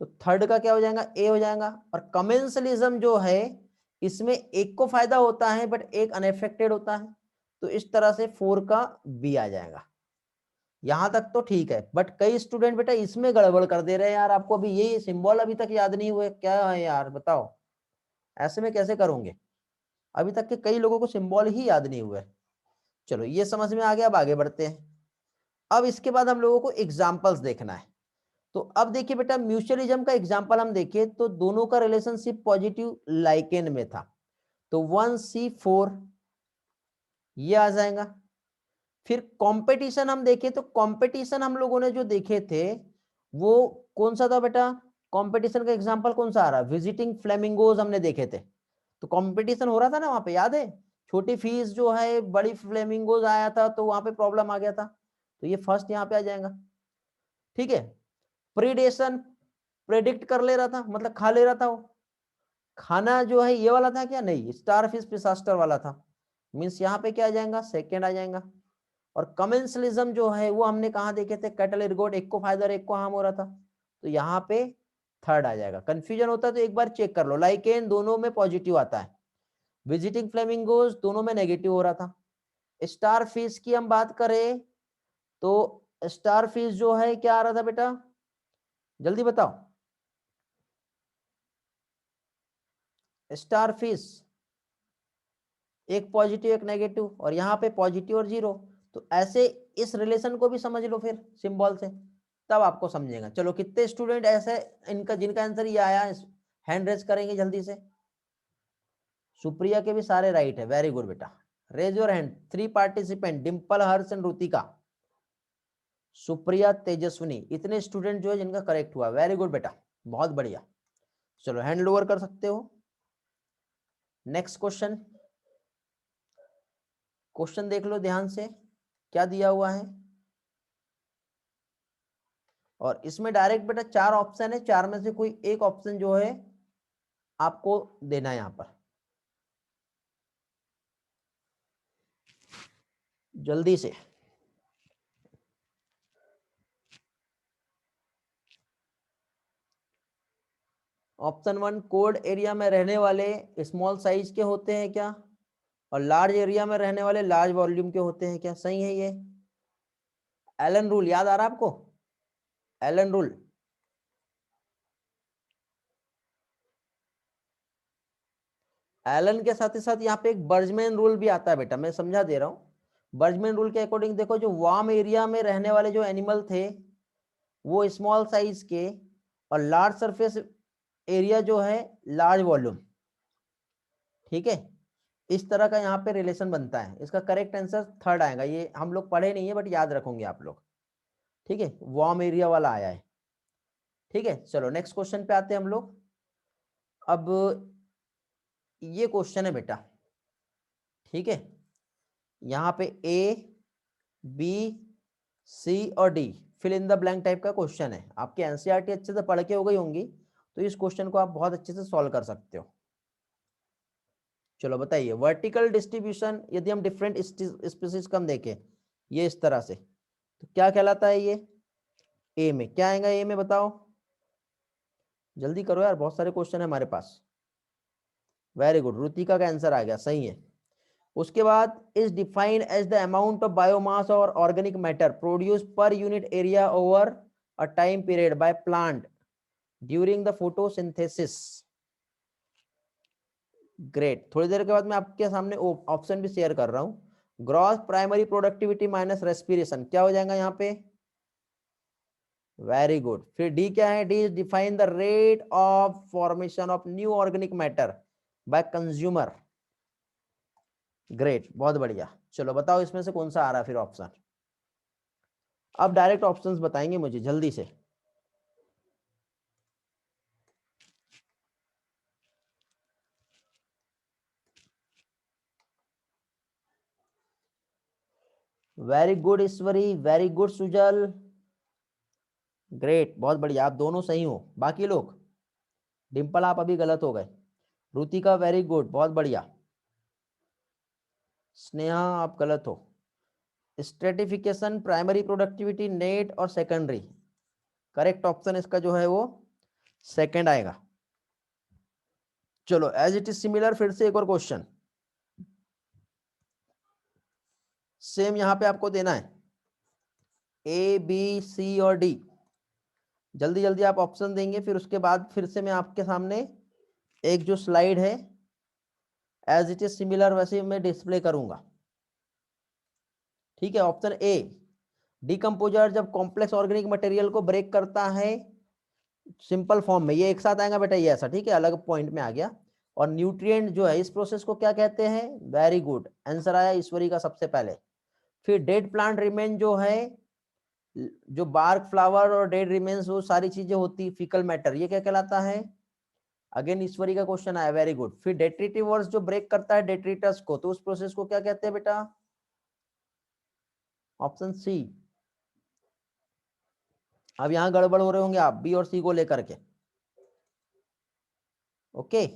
तो थर्ड का क्या हो जाएगा, ए हो जाएगा। और कमेंसलिज्म जो है इसमें एक को फायदा होता है बट एक अनएफेक्टेड होता है, तो इस तरह से फोर का बी आ जाएगा। यहां तक तो ठीक है, बट कई स्टूडेंट बेटा इसमें गड़बड़ कर दे रहे हैं यार, आपको अभी ये सिंबल अभी तक याद नहीं हुए क्या है यार बताओ, ऐसे में कैसे करोगे, अभी तक के कई लोगों को सिंबल ही याद नहीं हुए। चलो ये समझ में आ गया, अब आगे बढ़ते हैं। अब इसके बाद हम लोगों को एग्जाम्पल्स देखना है। तो अब देखिए बेटा म्यूचुअलिज्म का एग्जाम्पल हम देखें तो दोनों का रिलेशनशिप पॉजिटिव लाइकेन में था, तो 1C4 ये आ जाएगा। फिर कंपटीशन हम देखें तो कंपटीशन हम लोगों ने जो देखे थे वो कौन सा था बेटा, कंपटीशन का एग्जांपल कौन सा आ रहा, विजिटिंग फ्लेमिंगोज हमने देखे थे, तो कंपटीशन हो रहा था ना वहां पे, याद है, छोटी फीस जो है बड़ी फ्लेमिंगोज आया था तो वहां पे प्रॉब्लम आ गया था, तो ये फर्स्ट यहाँ पे आ जाएगा। ठीक है, प्रीडेशन प्रेडिक्ट कर ले रहा था, मतलब खा ले रहा था वो, खाना जो है ये वाला था क्या, नहीं, स्टार फिश डिसास्टर वाला था, मीन्स यहाँ पे क्या आ जाएगा, सेकेंड आ जाएगा। और कमेंसलिज्म जो है वो हमने कहा देखे थे, कैटल इरगोट, एक को फायदा और एक को हार्म हो रहा था, तो यहाँ पे थर्ड आ जाएगा। कंफ्यूजन होता है तो एक बार चेक कर लो, लाइकेन दोनों में पॉजिटिव आता है, विजिटिंग फ्लेमिंगोज दोनों में नेगेटिव हो रहा था, स्टार फिश की हम बात करें तो स्टार फिश जो है क्या आ रहा था बेटा, जल्दी बताओ। स्टार फिश एक पॉजिटिव एक नेगेटिव, और यहाँ पे पॉजिटिव और जीरो। तो ऐसे इस रिलेशन को भी समझ लो फिर सिंबल से, तब आपको समझेगा। चलो कितने स्टूडेंट ऐसे इनका जिनका आंसर ये आया, हैंड रेज करेंगे जल्दी से। सुप्रिया के भी सारे राइट है, वेरी गुड बेटा। Raise your hand, 3 participant, Dimple, Harsh and Rutika, Supriya, Tejaswini, इतने स्टूडेंट जो है जिनका करेक्ट हुआ, वेरी गुड बेटा, बहुत बढ़िया। चलो हैंड ओवर कर सकते हो। नेक्स्ट क्वेश्चन, क्वेश्चन देख लो ध्यान से क्या दिया हुआ है, और इसमें डायरेक्ट बेटा 4 ऑप्शन है, 4 में से कोई एक ऑप्शन जो है आपको देना है यहां पर, जल्दी से। ऑप्शन 1, कोड एरिया में रहने वाले स्मॉल साइज के होते हैं क्या, और लार्ज एरिया में रहने वाले लार्ज वॉल्यूम के होते हैं क्या, सही है ये। एलन रूल याद आ रहा है आपको, एलन रूल। एलन के साथ ही साथ यहाँ पे एक बर्जमैन रूल भी आता है बेटा, मैं समझा दे रहा हूं। बर्जमैन रूल के अकॉर्डिंग देखो, जो वार्म एरिया में रहने वाले जो एनिमल थे वो स्मॉल साइज के, और लार्ज सरफेस एरिया जो है लार्ज वॉल्यूम, ठीक है। इस तरह का यहाँ पे रिलेशन बनता है। इसका करेक्ट आंसर थर्ड आएगा, ये हम लोग पढ़े नहीं है बट याद रखोगे आप लोग, ठीक है, वार्म एरिया वाला आया है, ठीक है। चलो नेक्स्ट क्वेश्चन पे आते हैं हम लोग। अब ये क्वेश्चन है बेटा, ठीक है, यहाँ पे ए बी सी और D fill in the blank type का क्वेश्चन है। आपकी एनसीईआरटी अच्छे से पढ़ के हो गई होंगी, तो इस क्वेश्चन को आप बहुत अच्छे से सॉल्व कर सकते हो। चलो बताइए, वर्टिकल डिस्ट्रीब्यूशन यदि हम डिफरेंट स्पीसीज का हम देखें ये इस तरह से, तो क्या कहलाता है ये। ए में क्या आएगा, ए में बताओ, जल्दी करो यार, बहुत सारे क्वेश्चन है हमारे पास। वेरी गुड, रुतिका का आंसर आ गया, सही है। उसके बाद is defined as the amount of biomass और organic matter produce per unit area over a time period by plant during the photosynthesis. Great, थोड़ी देर के बाद मैं आपके सामने ऑप्शन भी शेयर कर रहा हूं। Gross primary productivity minus respiration क्या हो जाएगा यहाँ पे, वेरी गुड। फिर डी क्या है, D is define the rate of formation of new organic matter by consumer. Great, बहुत बढ़िया। चलो बताओ इसमें से कौन सा आ रहा है फिर ऑप्शन। अब डायरेक्ट ऑप्शंस बताएंगे मुझे जल्दी से। वेरी गुड ईश्वरी, वेरी गुड सुजल, ग्रेट, बहुत बढ़िया, आप दोनों सही हो। बाकी लोग, डिंपल आप अभी गलत हो गए, रुतिका वेरी गुड, बहुत बढ़िया, स्नेहा आप गलत हो। स्ट्रेटिफिकेशन, प्राइमरी प्रोडक्टिविटी, नेट और सेकेंडरी, करेक्ट ऑप्शन इसका जो है वो सेकंड आएगा। चलो एज इट इज सिमिलर, फिर से एक और क्वेश्चन सेम यहां पे आपको देना है, ए बी सी और डी। जल्दी जल्दी आप ऑप्शन देंगे, फिर उसके बाद फिर से मैं आपके सामने एक जो स्लाइड है एज इट इज सिमिलर वैसे मैं डिस्प्ले करूंगा, ठीक है। ऑप्शन ए, डिकम्पोजर जब कॉम्प्लेक्स ऑर्गेनिक मटेरियल को ब्रेक करता है सिंपल फॉर्म में, ये एक साथ आएगा बेटा, ये ऐसा, ठीक है, अलग पॉइंट में आ गया। और न्यूट्रिएंट जो है इस प्रोसेस को क्या कहते हैं, वेरी गुड, आंसर आया ईश्वरी का सबसे पहले। फिर डेड प्लांट रिमेन जो है, जो बार्क, फ्लावर और डेड रिमेन्स वो सारी चीजें होती, फीकल मैटर, ये क्या कहलाता है, अगेन ईश्वरी का क्वेश्चन आया, वेरी गुड। फिर डेट्रिटिवर्स जो ब्रेक करता है डेट्रिटस को, तो उस प्रोसेस को क्या कहते हैं बेटा, ऑप्शन सी। अब यहां गड़बड़ हो रहे होंगे आप बी और सी को लेकर के, ओके।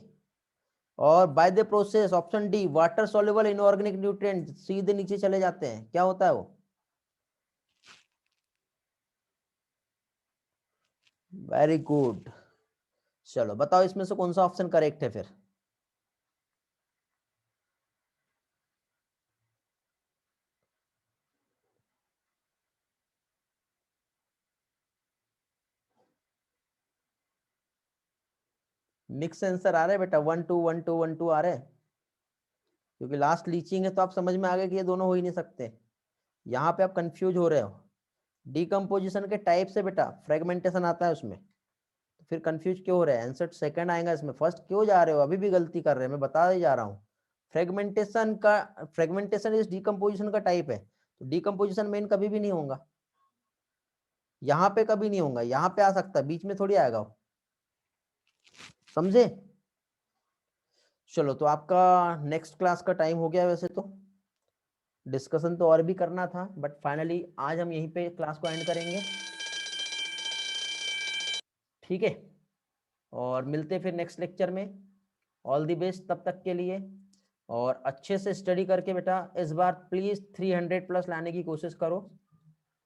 और by the process option D, water soluble inorganic nutrient सीधे नीचे चले जाते हैं, क्या होता है वो, वेरी गुड। चलो बताओ इसमें से कौन सा ऑप्शन करेक्ट है फिर। मिक्स आंसर आ रहे हैं बेटा, 1 2 1 2 1 2 आ रहे हैं, क्योंकि लास्ट लीचिंग है तो आप समझ में आ गए कि ये दोनों हो ही नहीं सकते। यहाँ पे आप कंफ्यूज हो रहे हो। डिकम्पोजिशन के टाइप से बेटा फ्रेगमेंटेशन आता है उसमें, तो फिर कंफ्यूज क्यों हो रहे हैं? आंसर सेकंड आएगा इसमें, फर्स्ट क्यों जा रहे हो? अभी भी गलती कर रहे हैं, मैं बता ही जा रहा हूँ। फ्रेगमेंटेशन इस डिकम्पोजिशन का टाइप है, तो डिकम्पोजिशन मेन कभी भी नहीं होगा, यहाँ पे कभी नहीं होगा, यहाँ पे आ सकता है, बीच में थोड़ी आएगा वो। समझे? चलो, तो आपका नेक्स्ट क्लास का टाइम हो गया वैसे तो, डिस्कशन तो और भी करना था, बट फाइनली आज हम यहीं पे क्लास को एंड करेंगे। ठीक है, और मिलते फिर नेक्स्ट लेक्चर में। ऑल द बेस्ट तब तक के लिए, और अच्छे से स्टडी करके बेटा इस बार प्लीज 300 प्लस लाने की कोशिश करो।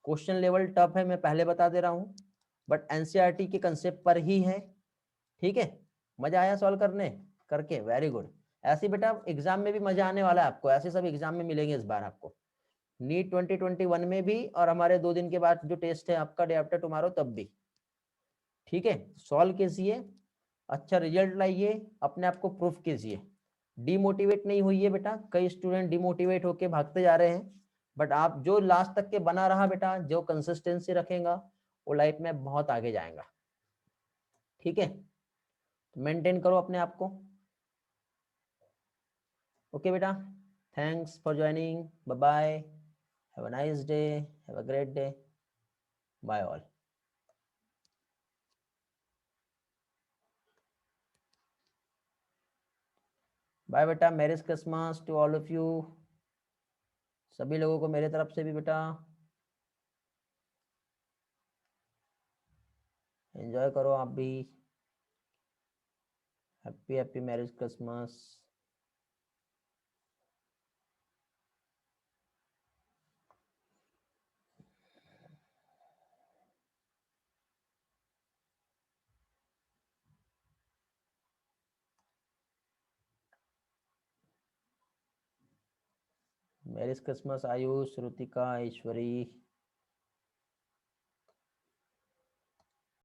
क्वेश्चन लेवल टफ है, मैं पहले बता दे रहा हूँ, बट एनसीईआरटी के कंसेप्ट पर ही है। ठीक है, मजा आया सॉल्व करने करके? Very good. ऐसे बेटा एग्जाम में भी मजा आने वाला है आपको, ऐसे सब एग्जाम में मिलेंगे इस बार आपको, नीट 2021 में भी, और हमारे 2 दिन के बाद जो टेस्ट है आपका डे आफ्टर टुमारो तब भी। ठीक है, सॉल्व कीजिए, अच्छा रिजल्ट लाइए, अपने आप को प्रूफ कीजिए। डिमोटिवेट नहीं हुई है बेटा, कई स्टूडेंट डिमोटिवेट होके भागते जा रहे हैं, बट आप जो लास्ट तक के बना रहा बेटा, जो कंसिस्टेंसी रखेगा, वो लाइफ में बहुत आगे जाएगा। ठीक है, मेंटेन करो अपने आप को। ओके बेटा, thanks for joining, bye bye, have a nice day, have a great day, bye all. Bye बेटा, merry Christmas to all of you, सभी लोगों को मेरे तरफ से भी बेटा, एंजॉय करो आप भी, happy happy marriage Christmas. Marriage Christmas Ayush, Shrutika, ईश्वरी।